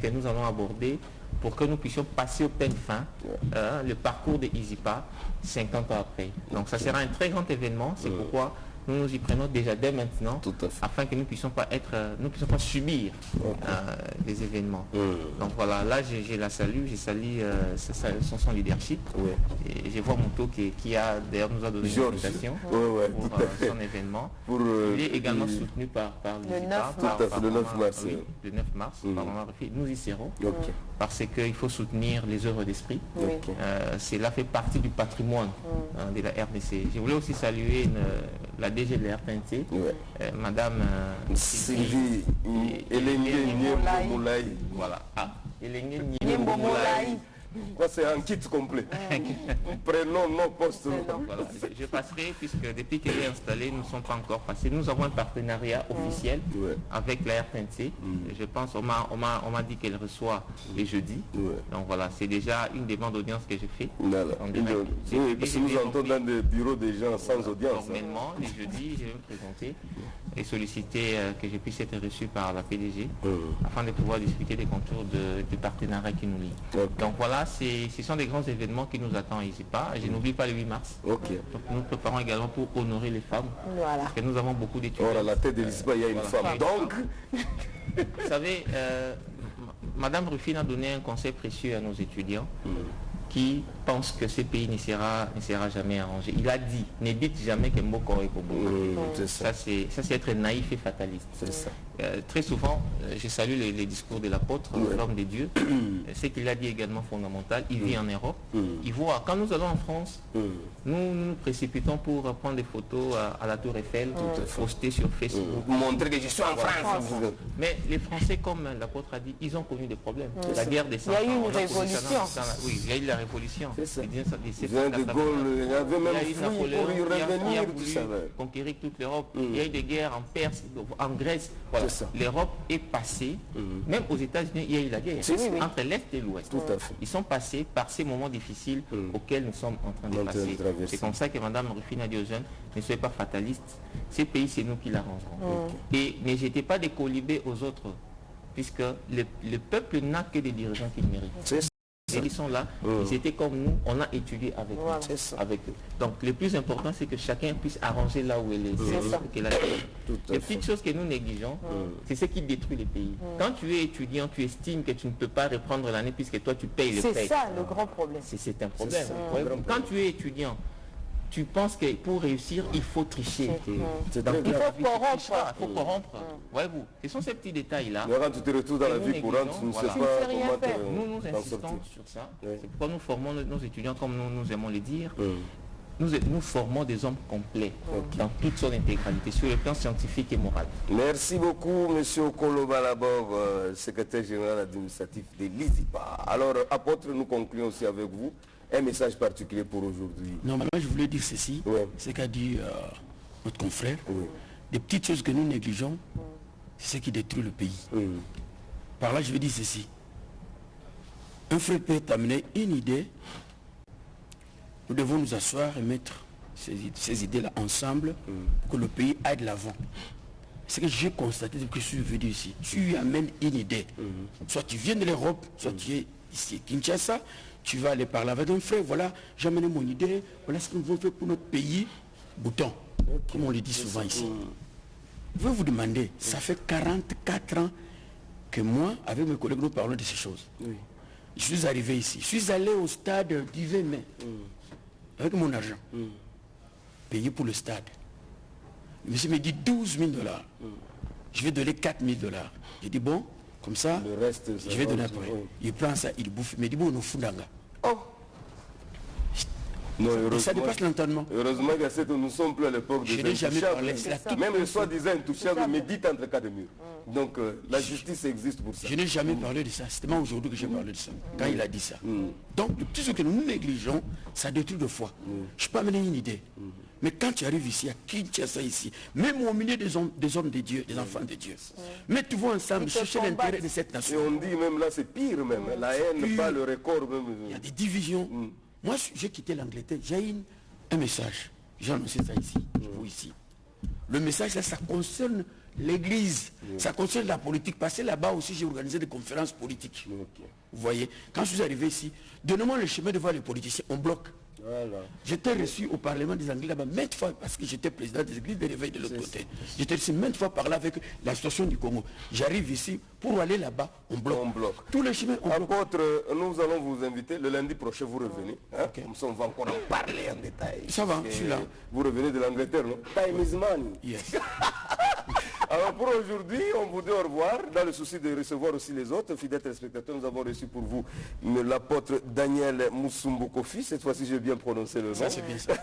que nous allons aborder pour que nous puissions passer au peigne fin le parcours de ISIPA 50 ans après. Donc ça sera un très grand événement, c'est pourquoi nous nous y prenons déjà dès maintenant, afin que nous ne puissions pas subir des événements. Donc voilà, là je la salue, je salue son leadership. Et je vois Mouto qui a d'ailleurs nous a donné une invitation pour son événement. Il est également soutenu par l'ISIPA. Le 9 mars. Oui, le 9 mars, par Maman Rufi. Nous y serons. Parce qu'il faut soutenir les œuvres d'esprit. Cela fait partie du patrimoine de la RDC. Je voulais aussi saluer la DG de la RPNC, Madame Sylvie Moulaï. Voilà. C'est un kit complet. Prénom, nom, poste. Voilà. Je passerai, puisque depuis qu'elle est installée, nous ne sommes pas encore passés. Nous avons un partenariat officiel avec la RPNC. Je pense, on m'a dit qu'elle reçoit les jeudis. Donc voilà, c'est déjà une demande d'audience que je fais. Parce que nous entrons dans des bureaux des gens sans audience. Formellement, les jeudis, je vais me présenter et solliciter que je puisse être reçu par la PDG afin de pouvoir discuter des contours du partenariat qui nous lie. Donc voilà, ce sont des grands événements qui nous attendent ici. Je n'oublie pas le 8 mars. Donc nous préparons également pour honorer les femmes. Parce que nous avons beaucoup d'étudiants. À la tête de l'ISIPA, il y a une femme. Donc, vous savez, Madame Rufine a donné un conseil précieux à nos étudiants qui pensent que ce pays ne sera jamais arrangé. Il a dit, ne dites jamais que Moko est Kobo. Ça c'est être naïf et fataliste. Très souvent, je salue les discours de l'apôtre, l'homme de Dieu. Ce qu'il a dit également fondamental, il vit en Europe. Il voit, quand nous allons en France, nous nous précipitons pour prendre des photos à la Tour Eiffel, poster sur Facebook. Montrer que je suis en France. Mais les Français, comme l'apôtre a dit, ils ont connu des problèmes. La guerre des 100 ans. Il y a eu une révolution. Oui, il y a eu la révolution. Il y avait même Napoléon qui a voulu conquérir toute l'Europe. Il y a eu des guerres en Perse, en Grèce. Voilà. L'Europe est passée, même aux États-Unis, il y a eu la guerre entre l'Est et l'Ouest. Ils sont passés par ces moments difficiles auxquels nous sommes en train de passer. C'est comme ça que Mme Rufine a dit aux jeunes, ne soyez pas fatalistes, ces pays, c'est nous qui l'arrangerons. Et ne jetez pas des colibés aux autres, puisque le peuple n'a que des dirigeants qu'il mérite. Ils sont là, ils étaient comme nous, on a étudié avec eux. Donc le plus important, c'est que chacun puisse arranger là où elle est. Les petites choses que nous négligeons, c'est ce qui détruit les pays. Quand tu es étudiant, tu estimes que tu ne peux pas reprendre l'année puisque toi tu payes le prêt. C'est ça le grand problème. C'est un problème. Quand tu es étudiant, tu penses que pour réussir, il faut tricher. Il faut corrompre. Voyez-vous, ce sont ces petits détails-là. Quand tu te retrouves dans la vie courante, tu ne sais pas comment nous insistons sur ça. C'est pourquoi nous formons nos étudiants, comme nous aimons le dire. Nous formons des hommes complets dans toute son intégralité, sur le plan scientifique et moral. Merci beaucoup, M. Koloba Labor, secrétaire général administratif de l'ISIPA. Alors, apôtre, nous concluons aussi avec vous. Un message particulier pour aujourd'hui. Normalement, je voulais dire ceci, ce qu'a dit notre confrère. Des petites choses que nous négligeons, c'est ce qui détruit le pays. Par là, je vais dire ceci. Un frère peut t'amener une idée. Nous devons nous asseoir et mettre ces idées-là ensemble pour que le pays aille de l'avant. C'est que j'ai constaté depuis que je suis venu ici. Tu amènes une idée. Soit tu viens de l'Europe, soit tu es ici à Kinshasa, tu vas aller parler avec un frère, voilà, j'ai amené mon idée, voilà ce que nous devons faire pour notre pays. Bouton, comme on le dit souvent ici. Je vais vous demander, ça fait 44 ans que moi, avec mes collègues, nous parlons de ces choses. Je suis arrivé ici, je suis allé au stade du 20 mai, avec mon argent, payé pour le stade. Le monsieur me dit 12 000 $. Je vais donner 4 000 $. J'ai dit bon, comme ça, le reste, je vais donner après. Il prend ça, il bouffe. Il me dit bon, nous foudanga. Oh. Non, ça dépasse l'entendement. Heureusement que nous sommes plus à l'époque je n'ai jamais parlé. Même le soi-disant intouchable médite entre cas de mur. Donc la justice existe pour ça. Je n'ai jamais parlé de ça. C'est moi aujourd'hui que j'ai parlé de ça. Quand il a dit ça. Donc tout ce que nous négligeons, ça détruit de foi. Je peux amener une idée. Mais quand tu arrives ici, à Kinshasa ici, même au milieu des hommes de Dieu, des enfants de Dieu, mettez-vous ensemble, cherchez l'intérêt de cette nation. Et on dit même là, c'est pire même. La haine, pas le record même. Il y a des divisions. Moi, j'ai quitté l'Angleterre. J'ai un message. J'ai annoncé ça ici, vous ici. Le message là, ça concerne l'église. Ça concerne la politique. Parce que là-bas aussi, j'ai organisé des conférences politiques. Vous voyez, quand je suis arrivé ici, donnez-moi le chemin de voir les politiciens. On bloque. Voilà. J'étais reçu au Parlement des Anglais là-bas maintes fois parce que j'étais président des églises de réveil de l'autre côté. J'étais reçu maintes fois par là avec la situation du Congo. J'arrive ici, pour aller là-bas, on bloque. Tous les chemins, on bloque. Apôtre, nous allons vous inviter. Le lundi prochain, vous revenez. Hein? Comme ça, on va encore en parler en détail. Ça va, je suis là. Vous revenez de l'Angleterre, non? Time is money. Yes. Alors pour aujourd'hui, on vous dit au revoir. Dans le souci de recevoir aussi les autres fidèles téléspectateurs, nous avons reçu pour vous l'apôtre Daniel Moussumbo Kofi. Cette fois-ci, j'ai bien prononcé le nom. Ça, c'est bien ça.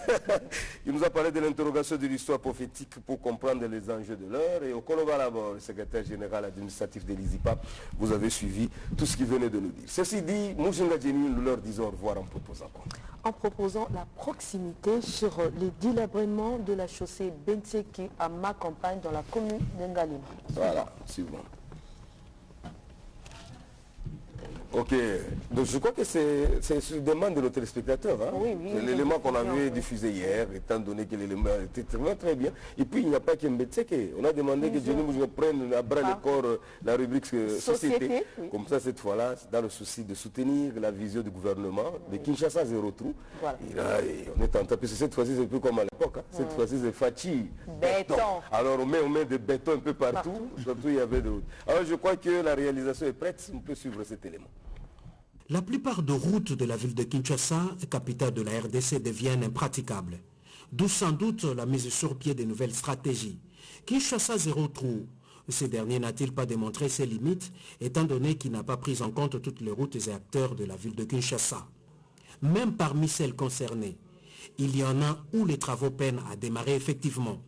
Il nous a parlé de l'interrogation de l'histoire prophétique pour comprendre les enjeux de l'heure. Et au Kolobalabo, le secrétaire général administratif de l'ISIPA, vous avez suivi tout ce qu'il venait de nous dire. Ceci dit, Mouchinga Djeni, nous leur disons au revoir en proposant quoi? En proposant la proximité sur les délabrements de la chaussée Benseki à ma campagne dans la commune d'Ngalima. Voilà, suivant. Ok, donc je crois que c'est sur demande de nos téléspectateurs. Hein? Oui, c'est l'élément qu'on avait diffusé hier, étant donné que l'élément était vraiment très bien. Et puis il n'y a pas qu'un Mbetseke. On a demandé que Johnny nous prenne à bras le corps la rubrique société. Oui. Comme ça, cette fois-là, dans le souci de soutenir la vision du gouvernement de Kinshasa Zéro Trou. Voilà. Et là, on est tenté, parce que cette fois-ci, c'est plus comme à l'époque. Hein? Cette fois-ci, c'est Fachi. Béton. Alors on met des bétons un peu partout. Surtout, il y avait de... Alors je crois que la réalisation est prête. On peut suivre cet élément. La plupart des routes de la ville de Kinshasa, capitale de la RDC, deviennent impraticables. D'où sans doute la mise sur pied de nouvelles stratégies. Kinshasa Zéro Trou. Ce dernier n'a-t-il pas démontré ses limites, étant donné qu'il n'a pas pris en compte toutes les routes et acteurs de la ville de Kinshasa. Même parmi celles concernées, il y en a où les travaux peinent à démarrer effectivement.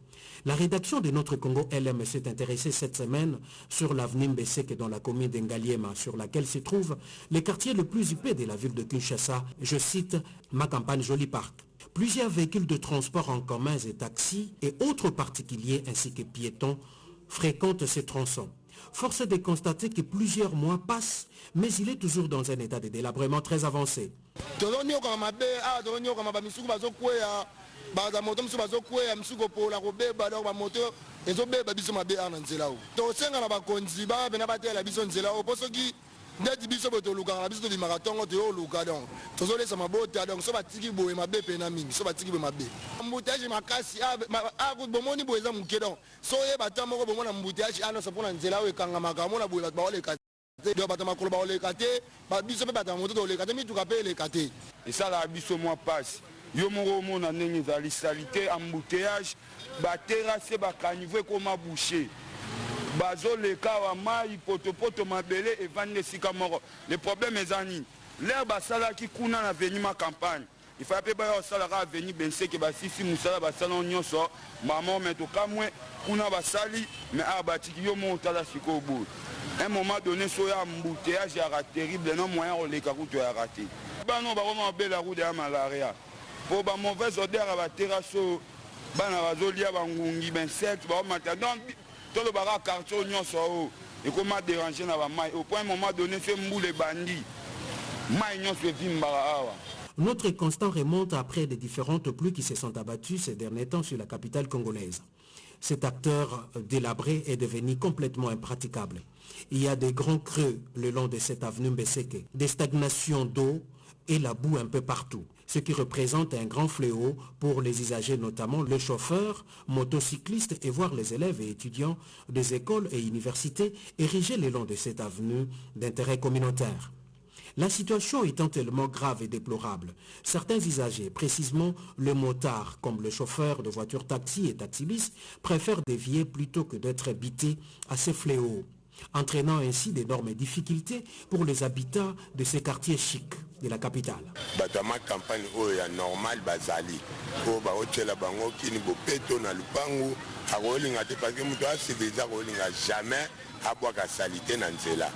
La rédaction de Notre Congo LM s'est intéressée cette semaine sur l'avenue Mbeseke dans la commune d'Ngaliema, sur laquelle se trouve le quartier le plus huppé de la ville de Kinshasa, je cite, ma campagne Joli Parc. Plusieurs véhicules de transport en commun et taxis et autres particuliers ainsi que piétons fréquentent ces tronçons. Force est de constater que plusieurs mois passent, mais il est toujours dans un état de délabrement très avancé. baza moto misuku bazokweya misuku opola kobeba donc bamoto ezobeba biso mabe ana nzela o tosenga na bakonzi babena batela biso nzela o po soki ndeti biso boye tolukaka na biso tobimaka ntongo toyoluka donc tozolesa mabota donc so batiki boye mabe pena mingi so batiki boye mabe mbuteyage makasi bomoni boye eza moke donc so oyeba ta moko bomona mbuteyage anonso mpona nzela oyo ekangamaka omona boye bato baoleka te donc bato makolo baoleka te biso mpe bato ya moto toleka te mituka mpe eleka te esalaka biso mwa pasi yo moko omona ndenge ezali salite embouteillage baterase bakaniveau ekoma boucher bazoleka wa mai potopoto mabele evandi esika moko le problème eza nini lere basalaki kuna na veni ma campagne ifaa mpe baya basalaka aveni benseke basisi mosala basala nyonso mama me tokamwe kuna basali me awa batiki yo moko otala sikoyo boye un moment donné so ya embouteillage yaka terrible no moyen koleka kutu yaka te bano bakoma babela route ya malaria po ba mauvaise odeur à la terrasse bana bazolia bangungi b'insectes ba mata donc tolo baka quartier nyonso et comment déranger dans la maille. Au point un moment donné, c'est mboule bandit. Maille non se vimba. Notre constat remonte après les différentes pluies qui se sont abattues ces derniers temps sur la capitale congolaise. Cet acteur délabré est devenu complètement impraticable. Il y a des grands creux le long de cette avenue Mbeseke, des stagnations d'eau et la boue un peu partout, ce qui représente un grand fléau pour les usagers, notamment les chauffeurs, motocyclistes et voire les élèves et étudiants des écoles et universités érigés le long de cette avenue d'intérêt communautaire. La situation étant tellement grave et déplorable, certains usagers, précisément les motards comme les chauffeurs de voitures taxi et taxibus, préfèrent dévier plutôt que d'être habités à ces fléaux, entraînant ainsi d'énormes difficultés pour les habitants de ces quartiers chics de la capitale. Batama campagne oya normal bazali ko ba hotela bango kini bopeto na lupangu akolinga te parce que muto asiviliza kolinga jamais abwaka salite na nzela.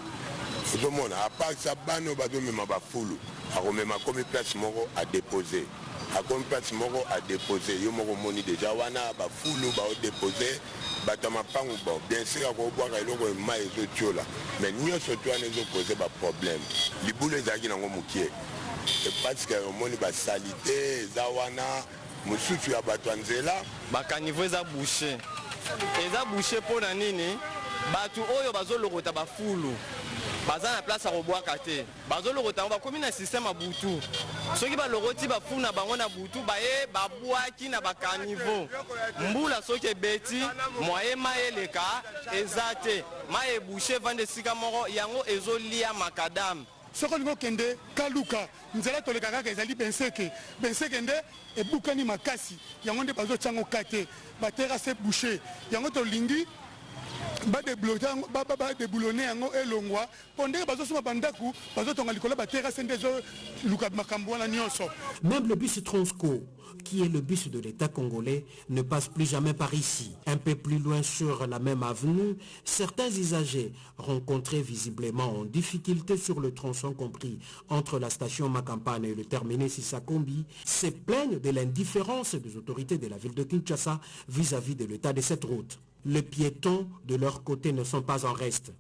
Tout à part ça, bano badomema bafulu, akomema comme place moko à déposer. A comme place moko à déposer. Yo moko moni déjà wana bafulu ba déposer, batama pangu bon. Bien sûr ko boka eloko ma ezo tiola. Mais nyoso to ane zo poser ba problème. Libule zaki nango mukie. Et parce que moni ba salité zawana mususu ya batwanzela ba caniveau za boucher. Eza boucher pona nini? Batu oyo bazolokota bafulu. Baza na place à robwaka te. Bazolokota ba komi na système abutu. Soki ba lokoti ba funa bango na butu baye babwaki na ba caniveau. Mbula soki beti moye maeleka ezate. Maye boucher vende sika moko yango ezolia makadam. Soko lingo kende kaluka nzela toleka kaka ezali benseke nde ebukani makasi yango nde bazo tsango kate ba terrasse boucher yango tolingi ba déboulonner yango elongwa pondé bazosoma bandaku bazotonga likolo ba terrasse nde zo luka makambo wana nyonso. Même le bus Transco, qui est le bus de l'État congolais, ne passe plus jamais par ici. Un peu plus loin sur la même avenue, certains usagers rencontrés visiblement en difficulté sur le tronçon compris entre la station Makampane et le terminus Sissakombi se plaignent de l'indifférence des autorités de la ville de Kinshasa vis-à-vis de l'état de cette route. Les piétons, de leur côté, ne sont pas en reste.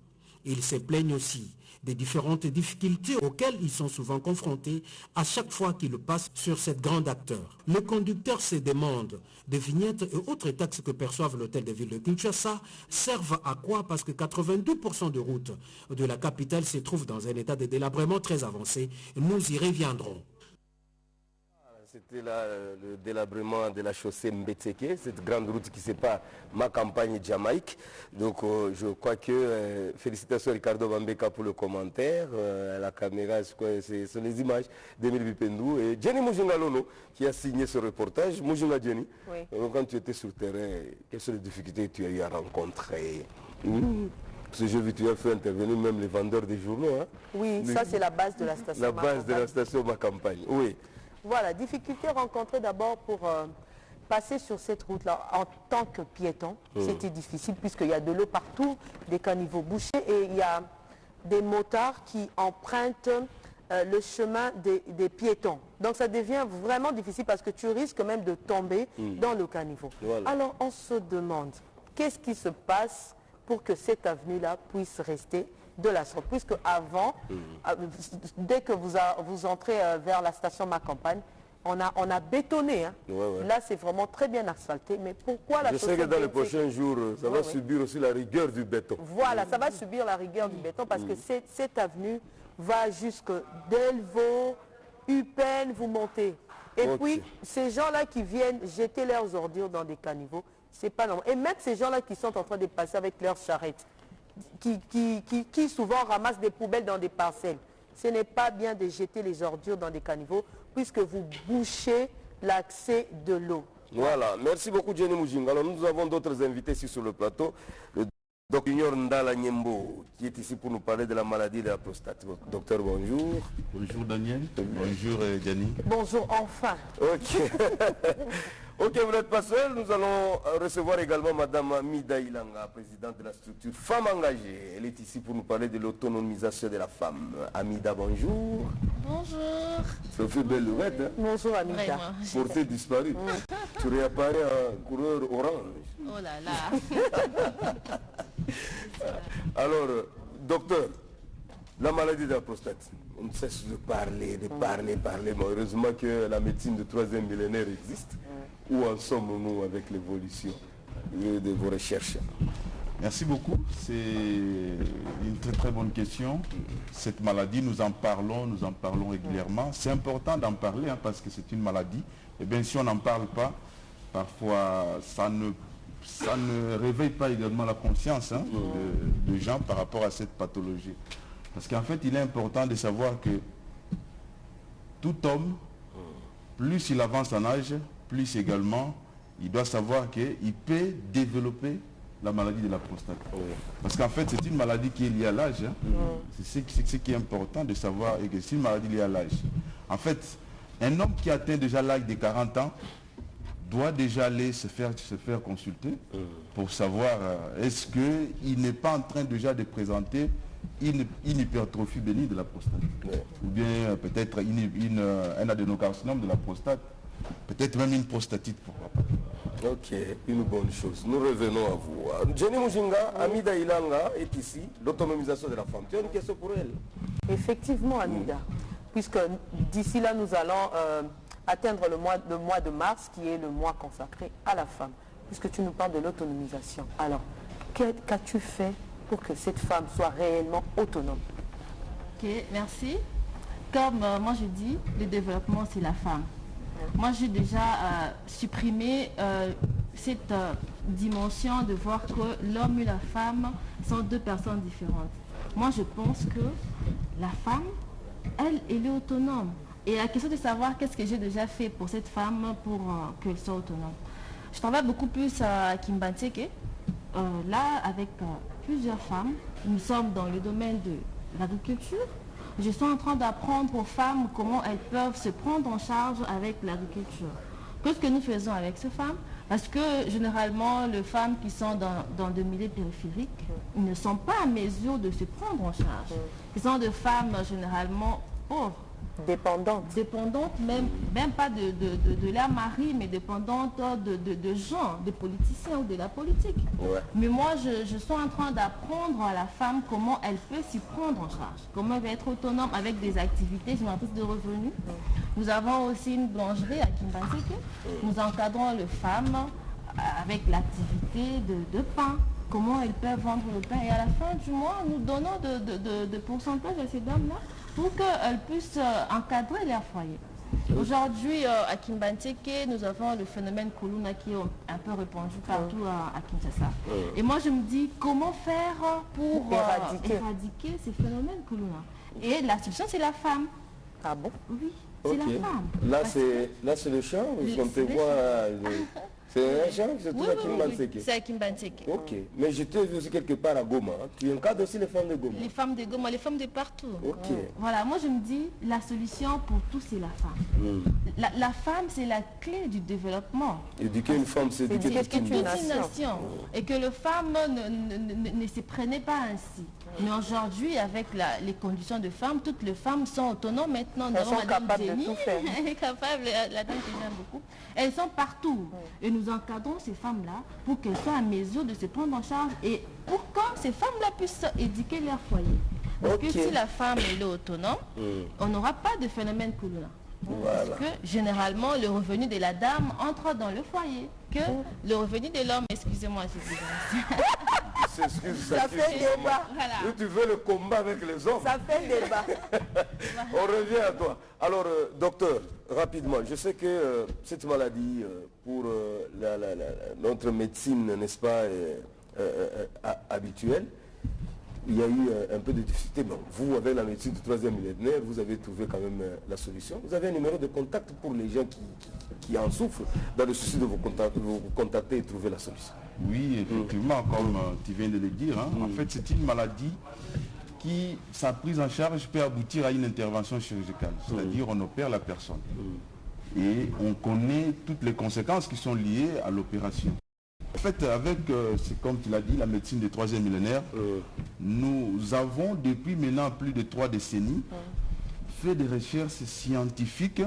Ils se plaignent aussi des différentes difficultés auxquelles ils sont souvent confrontés à chaque fois qu'ils passent sur cette grande acteur. Les conducteurs se demandent des vignettes et autres taxes que perçoivent l'hôtel de ville de Kinshasa servent à quoi? Parce que 82% de routes de la capitale se trouvent dans un état de délabrement très avancé. Nous y reviendrons. C'était là le délabrement de la chaussée Mbetseke, cette grande route qui sépare ma campagne Jamaïque. Donc je crois que félicitations Ricardo Bambeka pour le commentaire. À la caméra, ce sont les images d'Emile Bipendou et Jenny Mujunga-Lono qui a signé ce reportage. Mujunga Jenny, oui. Quand tu étais sur le terrain, quelles sont les difficultés que tu as eu à rencontrer? Parce que j'ai vu que tu as fait intervenir même les vendeurs des journaux. Hein? Oui, ça c'est la base de la station. La base de la station Ma Campagne, oui. Voilà, difficulté rencontrée d'abord pour passer sur cette route-là en tant que piéton. C'était difficile puisqu'il y a de l'eau partout, des caniveaux bouchés et il y a des motards qui empruntent le chemin des piétons. Donc ça devient vraiment difficile parce que tu risques même de tomber dans le caniveau. Voilà. Alors on se demande, qu'est-ce qui se passe pour que cette avenue-là puisse rester de la sorte, puisque avant, dès que vous entrez vers la station Ma Campagne, on a bétonné. Hein. Ouais. Là, c'est vraiment très bien asphalté. Mais pourquoi la Je sais que dans les prochains jours, ça va subir aussi la rigueur du béton. Voilà, ça va subir la rigueur du béton parce que cette avenue va jusque Delvaux, Upen, vous montez. Et puis, ces gens-là qui viennent jeter leurs ordures dans des caniveaux, c'est pas normal. Et même ces gens-là qui sont en train de passer avec leurs charrettes, qui souvent ramassent des poubelles dans des parcelles. Ce n'est pas bien de jeter les ordures dans des caniveaux puisque vous bouchez l'accès de l'eau. Voilà, merci beaucoup Jenny Mujinga. Alors nous avons d'autres invités ici sur le plateau. Le docteur Ndala Nyembo qui est ici pour nous parler de la maladie de la prostate. Docteur, bonjour. Bonjour Daniel. Bonjour Jenny. Bonjour enfin. Ok. Ok, vous n'êtes pas seul. Nous allons recevoir également Madame Amida Ilanga, présidente de la structure Femmes Engagées. Elle est ici pour nous parler de l'autonomisation de la femme. Amida, bonjour. Bonjour. Ça fait belle lurette, hein? Bonjour Amida. Portée disparue. Tu réapparais en couleur orange. Oh là là. Alors, docteur, la maladie de la prostate, on ne cesse de parler, parler. Malheureusement que la médecine de 3e millénaire existe. Où en sommes-nous avec l'évolution de vos recherches? Merci beaucoup. C'est une très très bonne question. Cette maladie, nous en parlons régulièrement. C'est important d'en parler parce que c'est une maladie. Et bien si on n'en parle pas, parfois ça ne réveille pas également la conscience de gens par rapport à cette pathologie. Parce qu'en fait, il est important de savoir que tout homme, plus il avance en âge, plus également, il doit savoir qu'il peut développer la maladie de la prostate. Parce qu'en fait, c'est une maladie qui est liée à l'âge. C'est ce qui est important de savoir, et que c'est une maladie liée à l'âge. En fait, un homme qui atteint déjà l'âge de 40 ans doit déjà aller se faire consulter pour savoir est-ce qu'il n'est pas en train déjà de présenter une hypertrophie bénigne de la prostate. Ou bien peut-être un adénocarcinome de la prostate. Peut-être même une prostatite, pourquoi pas. Ok, une bonne chose. Nous revenons à vous. Jenny Mujinga, Amida Ilanga est ici, l'autonomisation de la femme. Tu as une question pour elle? Effectivement, Amida. Puisque d'ici là, nous allons atteindre le mois de mars, qui est le mois consacré à la femme. Puisque tu nous parles de l'autonomisation. Alors, qu'as-tu fait pour que cette femme soit réellement autonome? Ok, merci. Comme moi je dis, le développement c'est la femme. Moi j'ai déjà supprimé cette dimension de voir que l'homme et la femme sont deux personnes différentes. Moi je pense que la femme, elle est autonome. Et la question de savoir qu'est-ce que j'ai déjà fait pour cette femme pour qu'elle soit autonome. Je travaille beaucoup plus à Kimbantseke. Là, avec plusieurs femmes, nous sommes dans le domaine de l'agriculture. Je suis en train d'apprendre aux femmes comment elles peuvent se prendre en charge avec l'agriculture. Qu'est-ce que nous faisons avec ces femmes? Parce que généralement, les femmes qui sont dans des milieux périphériques ne sont pas à mesure de se prendre en charge. Ce sont des femmes généralement pauvres. Dépendantes, même pas de leur mari, mais dépendantes de gens, des politiciens ou de la politique. Ouais. Mais moi, je suis en train d'apprendre à la femme comment elle peut s'y prendre en charge, comment elle va être autonome avec des activités génératrices de revenus. Nous avons aussi une boulangerie à Kimbantseke. Nous encadrons les femmes avec l'activité de pain. Comment elles peuvent vendre le pain. Et à la fin du mois, nous donnons de pourcentage à ces dames-là pour qu'elles puissent encadrer leur foyer. Aujourd'hui, à Kimbantseke, nous avons le phénomène Kuluna qui est un peu répandu partout à Kinshasa. Et moi, je me dis, comment faire pour éradiquer ces phénomènes Kuluna? Et la solution, c'est la femme. Ah bon? Oui, c'est la femme. Là, c'est le champ, on te voit... C'est un champ qui se trouve à Kimbantseke. C'est à Kimbantseke. Ok. Mais je t'ai vu aussi quelque part à Goma. Tu encadres aussi les femmes de Goma. Les femmes de Goma, les femmes de partout. Ok. Voilà, moi je me dis, la solution pour tout, c'est la femme. La femme, c'est la clé du développement. Éduquer une femme, c'est éduquer toute une nation. Et que les femmes ne se prenaient pas ainsi. Mais aujourd'hui, avec les conditions de femmes, toutes les femmes sont autonomes maintenant. Elles sont capables de tout faire. Elle est capable, la dame que j'aime beaucoup. Elles sont partout. Et nous encadrons ces femmes-là pour qu'elles soient à mesure de se prendre en charge et pour que ces femmes-là puissent éduquer leur foyer. Parce que si la femme est autonome, on n'aura pas de phénomène Kuluna. Voilà. Parce que généralement, le revenu de la dame entre dans le foyer. Que le revenu de l'homme, excusez-moi, ça fait débat. Voilà. Tu veux le combat avec les hommes. Ça fait débat. On revient à toi. Alors, docteur, rapidement, je sais que cette maladie, pour notre médecine, n'est-ce pas, habituelle, il y a eu un peu de difficulté. Bon, vous, avec la médecine du 3e millénaire, vous avez trouvé quand même la solution. Vous avez un numéro de contact pour les gens qui en souffrent, dans le souci de vous contacter et trouver la solution. Oui, effectivement, comme tu viens de le dire, en fait, c'est une maladie qui, sa prise en charge peut aboutir à une intervention chirurgicale. C'est-à-dire, on opère la personne. Et on connaît toutes les conséquences qui sont liées à l'opération. En fait, avec, comme tu l'as dit, la médecine du 3e millénaire, nous avons depuis maintenant plus de 3 décennies fait des recherches scientifiques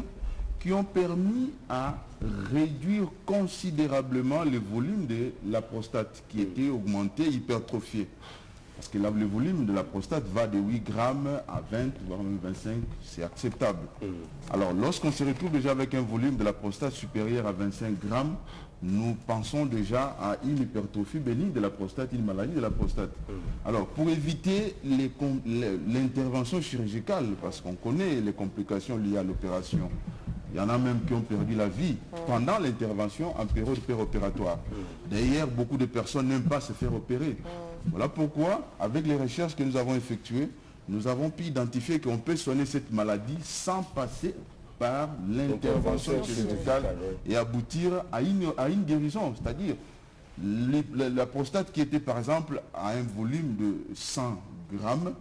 qui ont permis à réduire considérablement le volume de la prostate qui était augmentée, hypertrophiée. Parce que le volume de la prostate va de 8 grammes à 20, voire même 25, c'est acceptable. Alors, lorsqu'on se retrouve déjà avec un volume de la prostate supérieur à 25 grammes, nous pensons déjà à une hypertrophie bénigne de la prostate, une maladie de la prostate. Alors, pour éviter l'intervention chirurgicale, parce qu'on connaît les complications liées à l'opération, il y en a même qui ont perdu la vie pendant l'intervention en période péropératoire. D'ailleurs, beaucoup de personnes n'aiment pas se faire opérer. Voilà pourquoi, avec les recherches que nous avons effectuées, nous avons pu identifier qu'on peut soigner cette maladie sans passer par l'intervention chirurgicale et aboutir à une guérison. C'est-à-dire, la prostate qui était par exemple à un volume de 100 grammes,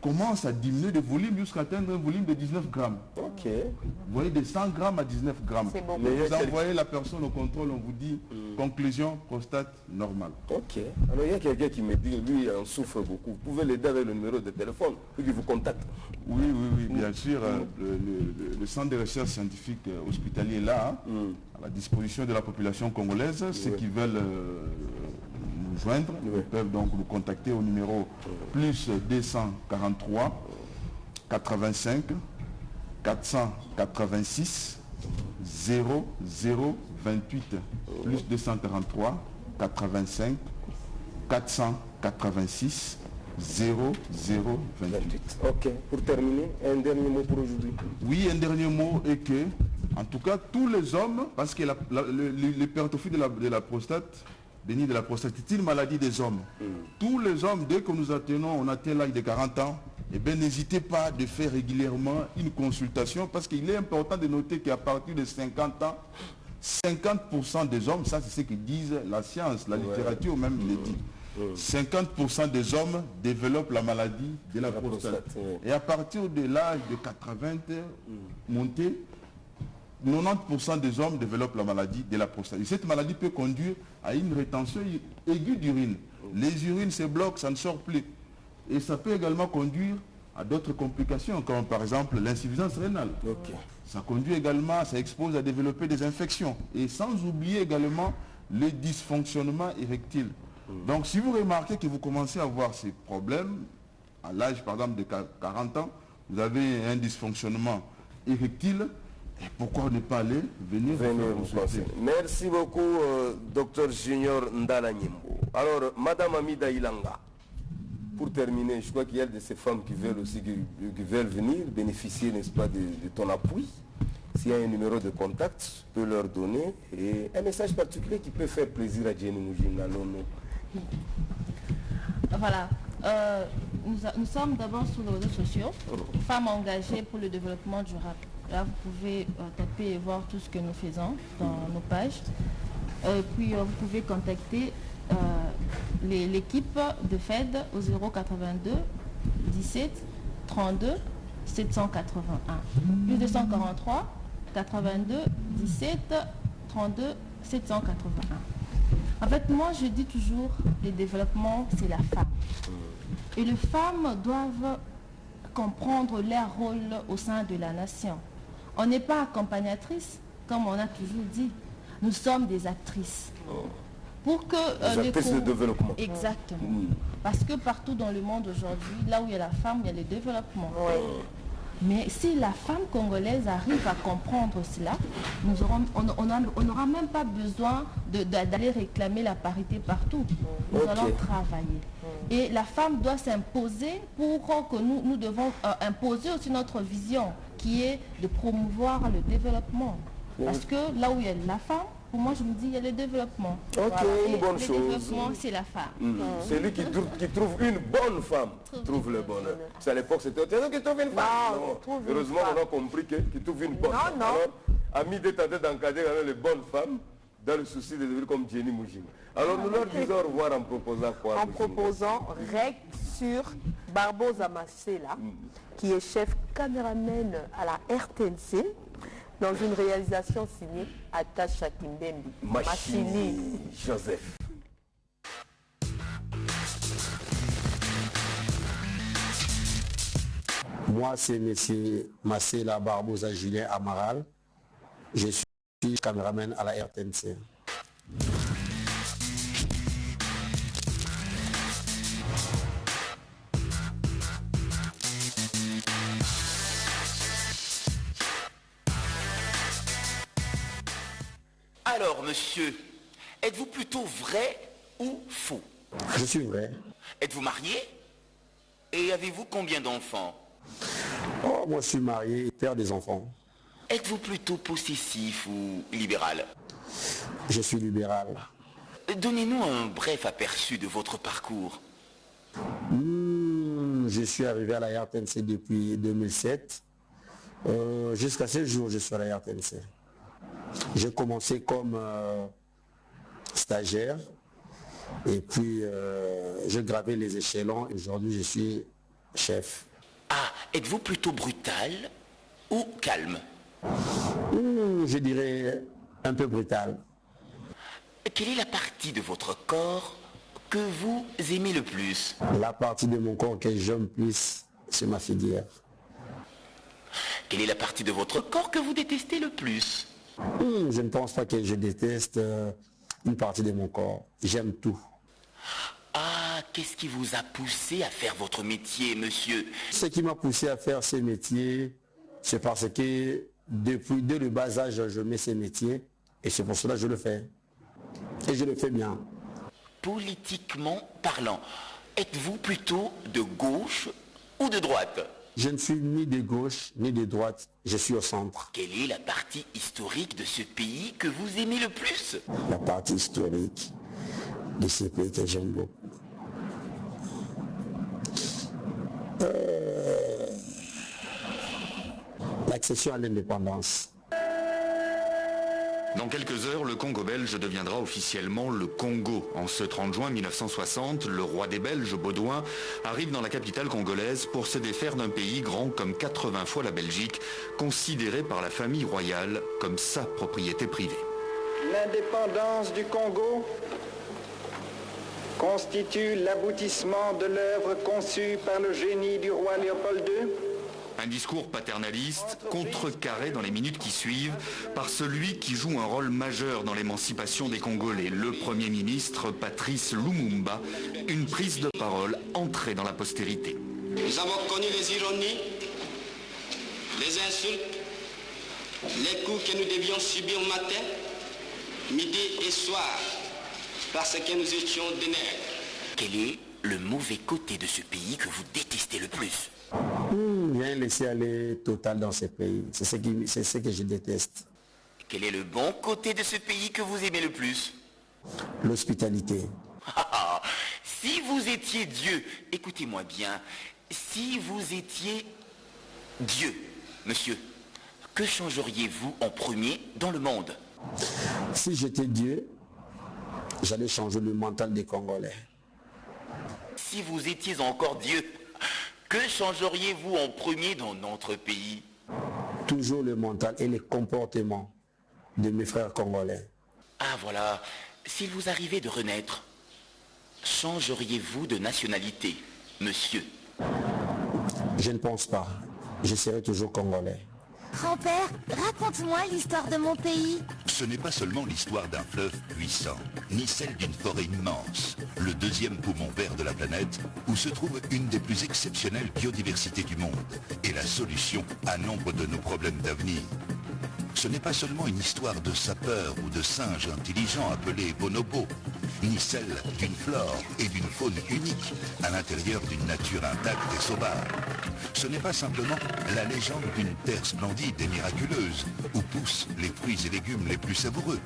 commence à diminuer de volume jusqu'à atteindre un volume de 19 grammes. Ok. Vous voyez, de 100 grammes à 19 grammes. Bon. Vous envoyez la personne au contrôle, on vous dit, conclusion, prostate normale. Ok. Alors il y a quelqu'un qui me dit, lui, il en souffre beaucoup. Vous pouvez l'aider avec le numéro de téléphone, puis qu'il vous contacte. Oui, bien sûr. Le centre de recherche scientifique hospitalier est là, à la disposition de la population congolaise. Ceux qui veulent nous joindre, ils peuvent donc nous contacter au numéro plus 243 85 486 0028 plus 243 85 486 0028. Ok, pour terminer, un dernier mot pour aujourd'hui. Oui, un dernier mot est que, en tout cas, tous les hommes, parce que l'hypertrophie de la prostate, bénigne de la prostate, c'est une maladie des hommes. Tous les hommes, dès que nous atteignons, on atteint l'âge de 40 ans, eh bien, n'hésitez pas de faire régulièrement une consultation, parce qu'il est important de noter qu'à partir de 50 ans, 50% des hommes, ça c'est ce que disent la science, la littérature même le dit. 50% des hommes développent la maladie de la prostate. Et à partir de l'âge de 80 monter, 90% des hommes développent la maladie de la prostate. Et cette maladie peut conduire à une rétention aiguë d'urine. Les urines se bloquent, ça ne sort plus. Et ça peut également conduire à d'autres complications, comme par exemple l'insuffisance rénale. Ça conduit également, ça expose à développer des infections. Et sans oublier également le dysfonctionnement érectile. Donc si vous remarquez que vous commencez à avoir ces problèmes, à l'âge par exemple de 40 ans, vous avez un dysfonctionnement érectile, et pourquoi ne pas aller venir vous consulter. Merci beaucoup, Dr Junior Ndala Nyembo. Alors, Madame Amida Ilanga, pour terminer, je crois qu'il y a de ces femmes qui veulent aussi qui veulent venir bénéficier, n'est-ce pas, de ton appui. S'il y a un numéro de contact, tu peux leur donner et un message particulier qui peut faire plaisir à Jenny Moujina. Voilà. Nous sommes d'abord sur les réseaux sociaux, Femmes engagées pour le développement durable. Là, vous pouvez taper et voir tout ce que nous faisons dans nos pages. Puis, vous pouvez contacter l'équipe de FED au 082 17 32 781. Plus 243 82 17 32 781. En fait, moi, je dis toujours, le développement, c'est la femme. Et les femmes doivent comprendre leur rôle au sein de la nation. On n'est pas accompagnatrices, comme on a toujours dit. Nous sommes des actrices. Pour que des actrices de développement. Exactement. Parce que partout dans le monde aujourd'hui, là où il y a la femme, il y a le développement. Mais si la femme congolaise arrive à comprendre cela, on n'aura même pas besoin d'aller réclamer la parité partout. Nous allons travailler. Et la femme doit s'imposer pour que nous devons imposer aussi notre vision, qui est de promouvoir le développement. Parce que là où il y a la femme, pour moi je me dis il y a le développement. Une bonne chose. Le développement, c'est la femme. Celui qui trouve une bonne femme trouve le bonheur. C'est à l'époque c'était qui trouve une femme. Non. Heureusement on a compris qu'il trouve une bonne femme. Alors, amis détentés d'encadrer les bonnes femmes dans le souci de devenir comme Jenny Moujina. Alors nous leur disons au revoir en proposant quoi? En proposant Rec sur Barbosa Masela, qui est chef caméraman à la RTNC, dans une réalisation signée Attacha Kimbembi. Machini Joseph. Moi, c'est M. Masela Barbosa Julien Amaral. Je suis caméraman à la RTNC. Alors, monsieur, êtes-vous plutôt vrai ou faux? Je suis vrai. Êtes-vous marié? Et avez-vous combien d'enfants? Oh, moi je suis marié et père des enfants. Êtes-vous plutôt possessif ou libéral? Je suis libéral. Donnez-nous un bref aperçu de votre parcours. Je suis arrivé à la RTNC depuis 2007. Jusqu'à ce jour, je suis à la RTNC. J'ai commencé comme stagiaire et puis j'ai gravé les échelons. Aujourd'hui, je suis chef. Ah, êtes-vous plutôt brutal ou calme? Je dirais un peu brutal. Quelle est la partie de votre corps que vous aimez le plus? La partie de mon corps que j'aime plus, c'est ma filière. Quelle est la partie de votre corps que vous détestez le plus? Je ne pense pas que je déteste une partie de mon corps. J'aime tout. Ah, qu'est-ce qui vous a poussé à faire votre métier, monsieur? Ce qui m'a poussé à faire ce métier, c'est parce que dès le bas âge, je mets ce métier et c'est pour cela que je le fais. Et je le fais bien. Politiquement parlant, êtes-vous plutôt de gauche ou de droite? Je ne suis ni de gauche ni de droite, je suis au centre. Quelle est la partie historique de ce pays que vous aimez le plus? La partie historique de ce pays que j'aime beaucoup. L'accession à l'indépendance. Dans quelques heures, le Congo belge deviendra officiellement le Congo. En ce 30 juin 1960, le roi des Belges, Baudouin, arrive dans la capitale congolaise pour se défaire d'un pays grand comme 80 fois la Belgique, considéré par la famille royale comme sa propriété privée. L'indépendance du Congo constitue l'aboutissement de l'œuvre conçue par le génie du roi Léopold II. Un discours paternaliste, contrecarré dans les minutes qui suivent par celui qui joue un rôle majeur dans l'émancipation des Congolais, le Premier ministre Patrice Lumumba, une prise de parole entrée dans la postérité. Nous avons connu les ironies, les insultes, les coups que nous devions subir matin, midi et soir, parce que nous étions des nègres. Quel est le mauvais côté de ce pays que vous détestez le plus? Il y a un laisser-aller total dans ce pays. C'est ce que je déteste. Quel est le bon côté de ce pays que vous aimez le plus? L'hospitalité. Si vous étiez Dieu, écoutez-moi bien, si vous étiez Dieu, monsieur, que changeriez-vous en premier dans le monde? Si j'étais Dieu, j'allais changer le mental des Congolais. Si vous étiez encore Dieu, que changeriez-vous en premier dans notre pays? Toujours le mental et les comportements de mes frères congolais. Ah voilà, s'il vous arrivait de renaître, changeriez-vous de nationalité, monsieur? Je ne pense pas. Je serai toujours congolais. Grand-père, raconte-moi l'histoire de mon pays. Ce n'est pas seulement l'histoire d'un fleuve puissant, ni celle d'une forêt immense, le deuxième poumon vert de la planète, où se trouve une des plus exceptionnelles biodiversités du monde, et la solution à nombre de nos problèmes d'avenir. Ce n'est pas seulement une histoire de sapeurs ou de singes intelligents appelés bonobos, ni celle d'une flore et d'une faune unique à l'intérieur d'une nature intacte et sauvage. Ce n'est pas simplement la légende d'une terre splendide et miraculeuse où poussent les fruits et légumes les plus savoureux.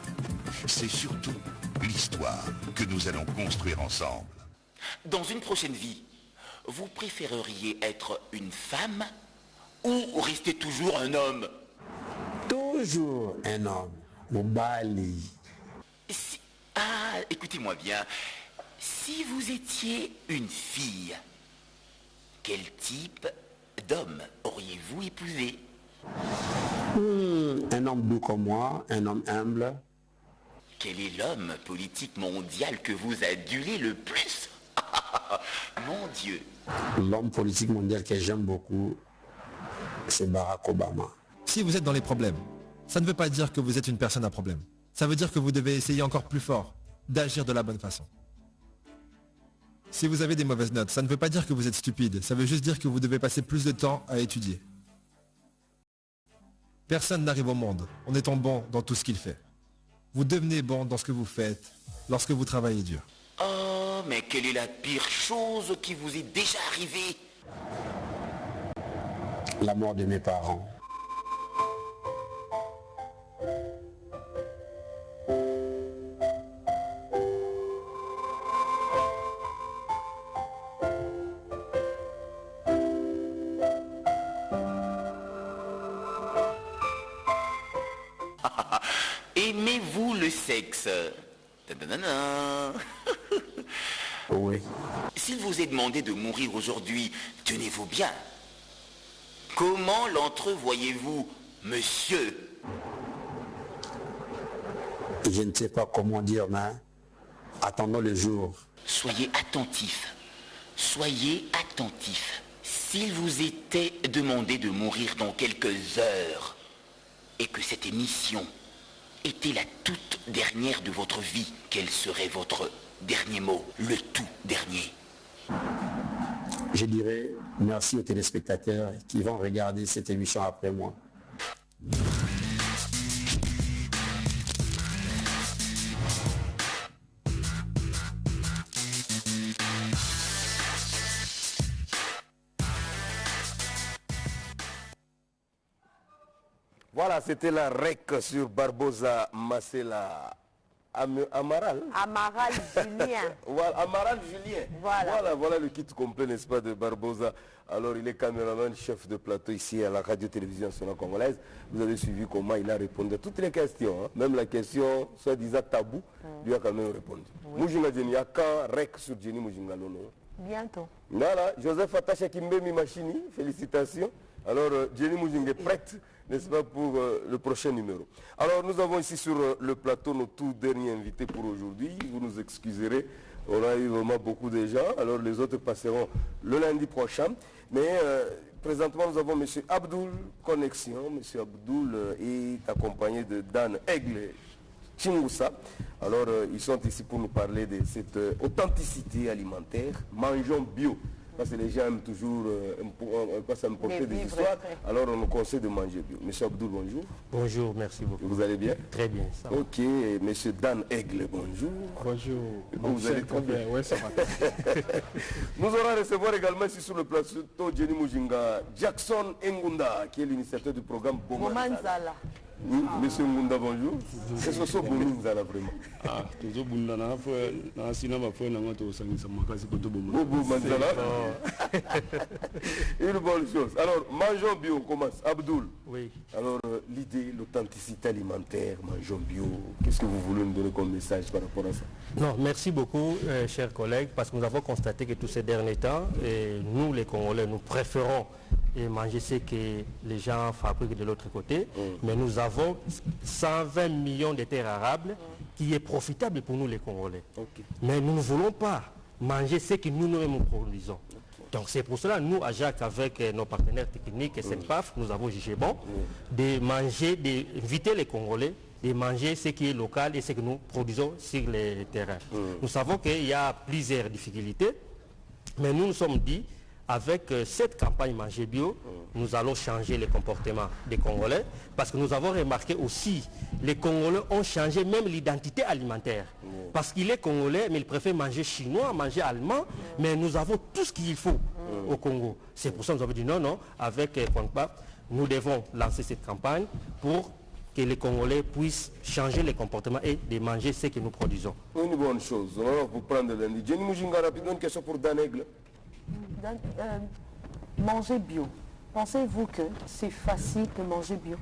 C'est surtout l'histoire que nous allons construire ensemble. Dans une prochaine vie, vous préféreriez être une femme ou rester toujours un homme? Toujours un homme. Mobali. Ah, écoutez-moi bien. Si vous étiez une fille, quel type d'homme auriez-vous épousé? Un homme doux comme moi, un homme humble. Quel est l'homme politique mondial que vous adulez le plus? Mon Dieu. L'homme politique mondial que j'aime beaucoup, c'est Barack Obama. Si vous êtes dans les problèmes, ça ne veut pas dire que vous êtes une personne à problème. Ça veut dire que vous devez essayer encore plus fort d'agir de la bonne façon. Si vous avez des mauvaises notes, ça ne veut pas dire que vous êtes stupide, ça veut juste dire que vous devez passer plus de temps à étudier. Personne n'arrive au monde en étant bon dans tout ce qu'il fait. Vous devenez bon dans ce que vous faites lorsque vous travaillez dur. Oh, mais quelle est la pire chose qui vous est déjà arrivée? La mort de mes parents. Aimez-vous le sexe? Oui. S'il vous est demandé de mourir aujourd'hui, tenez-vous bien. Comment l'entrevoyez-vous, monsieur? Je ne sais pas comment dire, mais attendons le jour. Soyez attentif. Soyez attentif. S'il vous était demandé de mourir dans quelques heures, et que cette émission était la toute dernière de votre vie, quel serait votre dernier mot, le tout dernier? Je dirais merci aux téléspectateurs qui vont regarder cette émission après moi. Voilà, c'était la REC sur Barbosa Masséla Amaral. Amaral Julien. Voilà, Amaral Julien. Voilà le kit complet, n'est-ce pas, de Barbosa. Alors, il est caméraman, chef de plateau ici à la radio-télévision nationale congolaise. Vous avez suivi comment il a répondu à toutes les questions. Hein. Même la question, soi-disant tabou, lui a quand même répondu. Moujinga Djeni, il y a quand REC sur Djeni Moujinga Lono? Bientôt. Voilà, Joseph Attache Kimbemi Machini, félicitations. Alors, Djeni Moujinga est prête, n'est-ce pas, pour le prochain numéro. Alors, nous avons ici sur le plateau nos tout derniers invités pour aujourd'hui. Vous nous excuserez, on a eu vraiment beaucoup de gens. Alors, les autres passeront le lundi prochain. Mais présentement, nous avons M. Abdoul Connexion. M. Abdoul est accompagné de Dan Aigle Chingoussa. Alors, ils sont ici pour nous parler de cette authenticité alimentaire. Mangeons bio. Parce que les gens aiment toujours importer des histoires. Alors on nous conseille de manger bio. Monsieur Abdoul, bonjour. Bonjour, merci beaucoup. Vous allez bien? Très bien. Ça va. Ok, monsieur Dan Aigle, bonjour. Bonjour. Vous allez très bien? Oui, ça va. Nous allons recevoir également ici sur le plateau Djeni Moujinga, Jackson Ngunda, qui est l'initiateur du programme Bomanzala. Monsieur Ngunda, bonjour. C'est ce Bomanzala vraiment. Ah, toujours Bundana, na cinéma foi na ngoto sangisa makasi koto Bomanzala. Une bonne chose. Alors, mangeons bio, on commence. Abdoul. Oui. Alors, l'idée, l'authenticité alimentaire, mangeons bio, qu'est-ce que vous voulez nous donner comme message par rapport à ça? Non, merci beaucoup, chers collègues, parce que nous avons constaté que tous ces derniers temps, nous les Congolais, nous préférons manger ce que les gens fabriquent de l'autre côté, mais nous avons 120 millions de terres arables qui est profitable pour nous les Congolais. Mais nous ne voulons pas manger ce que nous-mêmes produisons. Donc c'est pour cela, nous, à Jacques, avec nos partenaires techniques et CENPAF, nous avons jugé bon de manger, d'inviter les Congolais de manger ce qui est local et ce que nous produisons sur les terrains. Nous savons qu'il y a plusieurs difficultés, mais nous nous sommes dit, avec cette campagne Manger Bio, nous allons changer les comportements des Congolais, parce que nous avons remarqué aussi, les Congolais ont changé même l'identité alimentaire. Parce qu'il est Congolais, mais il préfère manger chinois, manger allemand, mais nous avons tout ce qu'il faut au Congo. C'est pour ça que nous avons dit non, avec Conpa, nous devons lancer cette campagne pour que les Congolais puissent changer les comportements et de manger ce que nous produisons. Une bonne chose. On va vous prendre lundi. Djeni Moujinga, rapidement, une question pour Dan Aigle. Manger bio. Pensez-vous que c'est facile de manger bio?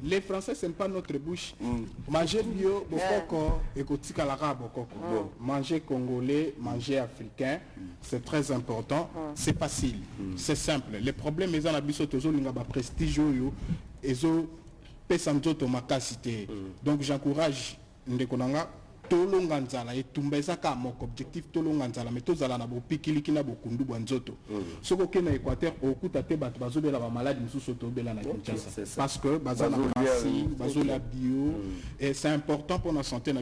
Les Français, ce n'est pas notre bouche. Manger bio, manger congolais, manger africain, c'est très important. C'est facile, c'est simple. Les problèmes, ils ont la prestige, donc j'encourage Ndekonanga. Tolonga nzala etumbeza ka moko objectif tolonga nzala mais tozala na bopikiliki na bokundu bwa nzoto soko ke na Équateur okuta te bato bazobela ba malade mususu tobela na Kinshasa parce que bazana pharmacie bazola bio et c'est important pour notre santé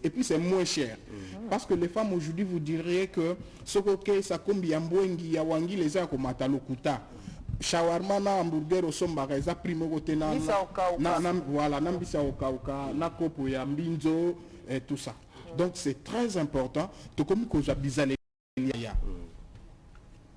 et puis c'est moins cher parce que les femmes aujourd'hui vous diriez que soko ke ça kombi ya mbwengi ya wangi les a ko matalokuta shawarma na hamburger osombaka eza prix moko te voilà na mbisa okauka na kopo ya mbinzo et tout ça. Donc c'est très important tokomi kozwa bizaleli ya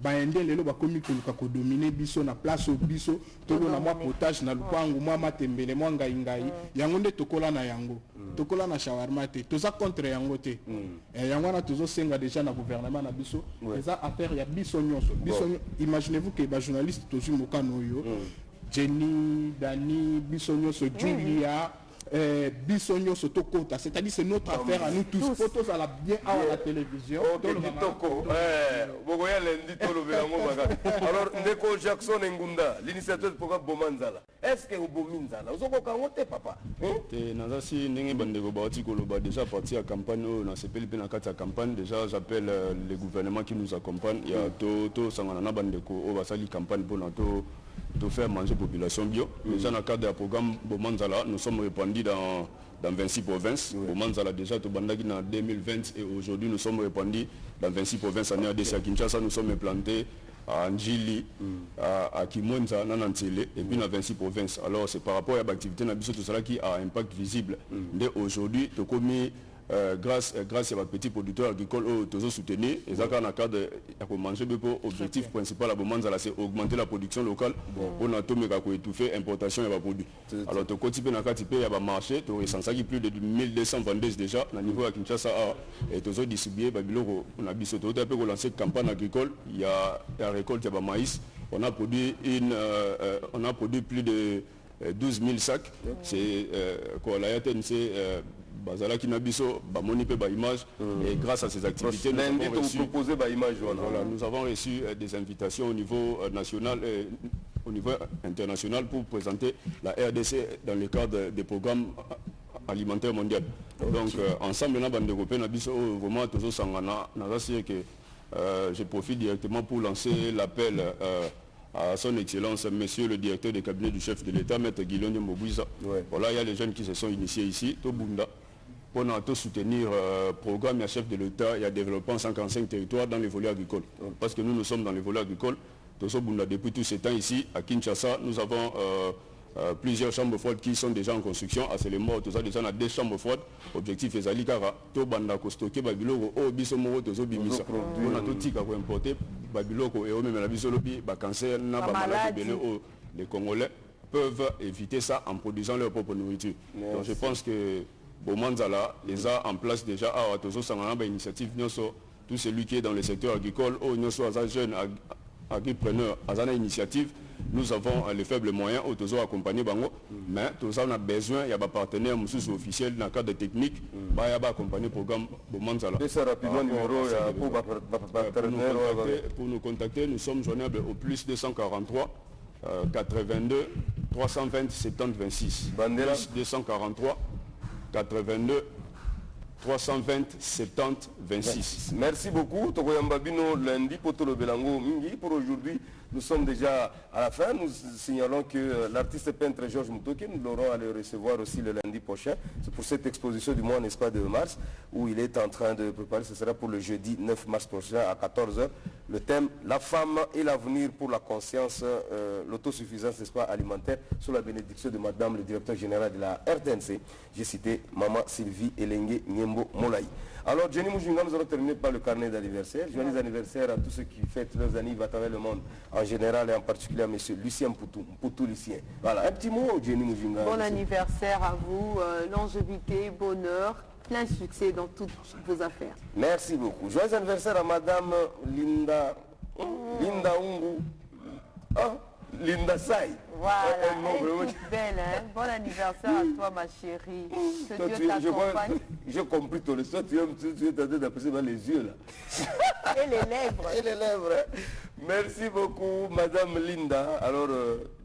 baende lelo bakomi koluka kodomine biso na place biso tolo na mwa potage na lupangu mwa matembele mwa ngai yango nde tokola na yango tokola na shawarma te toza contre yango te yango na tozo senga déjà na gouvernement na biso eza affaire ya biso nyonso imaginez-vous que ba journaliste tozu mokano yo Jenny Dani biso nyonso Julia Bissonio Sotokota, c'est-à-dire c'est notre affaire à nous tous. Photos à la bien à la télévision. Alors, Ndeko Jackson Ngunda, l'initiateur du programme Bomanzala, est-ce que vous Bomanzala vous avez compté, papa? Déjà parti à campagne, on a CPLP dans la campagne. Déjà, j'appelle les gouvernements qui nous accompagnent. Il y a Toto Sangana Bandeko, Ovasali campagne pour notre de faire manger population bio. Déjà dans le cadre du programme Bomanzala, nous sommes répandus dans 26 provinces. Bomanzala déjà au Bandagi en 2020 et aujourd'hui nous sommes répandus dans 26 provinces. En RDC à Kinshasa, nous sommes implantés à Njili, à Kimonza, Nanantele et puis dans 26 provinces. Alors c'est par rapport à l'activité tout cela qui a un impact visible. Dès aujourd'hui, grâce à votre petit producteur agricole toujours soutenu et ça dans le cadre de manger l'objectif principal à Bomanzala c'est augmenter la production locale pour étouffer l'importation de produits. Alors tu continues dans le cadre il y a marché tu as plus de 1200 vendeuses déjà au niveau de Kinshasa et tu as distribué on a lancé une campagne agricole, il y a la récolte de maïs, on a produit plus de 12 000 sacs, c'est quoi la Bazala qui n'a biso, monipe image et grâce à ces activités nous avons reçu des invitations au niveau national et au niveau international pour présenter la RDC dans le cadre des programmes alimentaires mondiaux. Donc ensemble vraiment je profite directement pour lancer l'appel à son excellence, monsieur le directeur de cabinet du chef de l'État, maître Guillaume Mobouiza. Voilà, il y a les jeunes qui se sont initiés ici, Tobunda, pour nous soutenir le programme, il y a chef de l'État, il y a développement 145 territoires dans les volets agricoles. Parce que nous sommes dans les volets agricoles. Depuis tous ces temps ici, à Kinshasa, nous avons plusieurs chambres froides qui sont déjà en construction. À Sélémor, tout ça, déjà on a des chambres froides. Objectif est Zalikara, Tobanda, Kostoke, Babiloko, Obisomoro, Tozo Bimisa. On a tout tic à importer, Babiloko et même la Bisolobi, Cancer, Nabamalade, les Congolais peuvent éviter ça en produisant leur propre nourriture. Donc je pense que Bomanzala les a en place déjà à Tozo Sangana, initiative, tout celui qui est dans le secteur agricole, jeune agripreneur, à une initiative. Nous avons les faibles moyens au Tozo accompagner Bango, mais tout ça on a besoin, il y a des partenaires officiels dans le cadre technique, il y a accompagner le programme Bomanzala. Pour nous contacter, nous sommes joignables au plus 243 82 320 70 26. Plus 243 82 320 70 26. Merci beaucoup. Tokoyambabino lundi pour aujourd'hui. Nous sommes déjà à la fin. Nous signalons que l'artiste peintre Georges Mutoki, nous l'aurons à le recevoir aussi le lundi prochain. C'est pour cette exposition du mois, n'est-ce pas, de mars, où il est en train de préparer. Ce sera pour le jeudi 9 mars prochain à 14h. Le thème, la femme et l'avenir pour la conscience, l'autosuffisance, n'est-ce pas, alimentaire, sous la bénédiction de madame le directeur général de la RTNC. J'ai cité Maman Sylvie Elengue Niembo Molaï. Alors, Jenny Mujinga, nous allons terminer par le carnet d'anniversaire. Joyeux anniversaire à tous ceux qui fêtent leurs anniversaires à travers le monde, en général et en particulier à M. Lucien Poutou Lucien. Voilà, un petit mot, Jenny Mujinga. Bon anniversaire à vous, longévité, bonheur, plein succès dans toutes vos affaires. Merci beaucoup. Joyeux anniversaire à madame Linda Ungu. Linda Sai. Voilà, elle est toute belle, hein? Bon anniversaire à toi, ma chérie. Que Dieu t'accompagne. J'ai compris ton histoire, tu es en train d'apprécier dans les yeux, là. Et les lèvres. Et les lèvres. Merci beaucoup, madame Linda. Alors,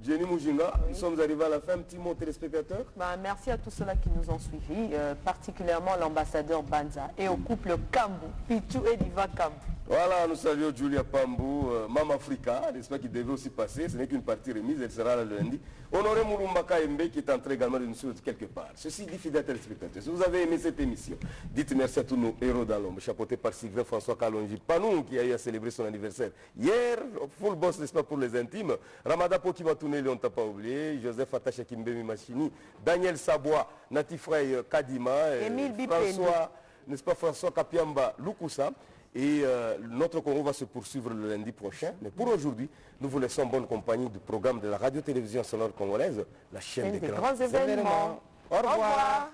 Jenny Mujinga, nous sommes arrivés à la fin. Un petit mot téléspectateurs. Merci à tous ceux-là qui nous ont suivis, particulièrement l'ambassadeur Banza et au couple Kambu, Pichou et Diva Kambu. Voilà, nous saluons Julia Pambou, Mama Africa, n'est-ce pas, qui devait aussi passer. Ce n'est qu'une partie remise, elle sera là le lundi. Honoré Mouloumbaka Mbe qui est entré également de nous suivre quelque part. Ceci dit, fidèles téléspectateurs, si vous avez aimé cette émission, dites merci à tous nos héros dans l'ombre, chapeautés par Sylvain François Kalonji Panou qui a eu à célébrer son anniversaire hier, full boss, n'est-ce pas, pour les intimes. Ramada Pokimatoune, on ne t'a pas oublié, Joseph Attaché Kimbemi Machini, Daniel Sabois, Natifrey Kadima, François, n'est-ce pas, François Kapiamba Lukusa. Et notre Congo va se poursuivre le lundi prochain. Mais pour aujourd'hui, nous vous laissons en bonne compagnie du programme de la radio-télévision sonore congolaise, la chaîne des grands événements. Au revoir.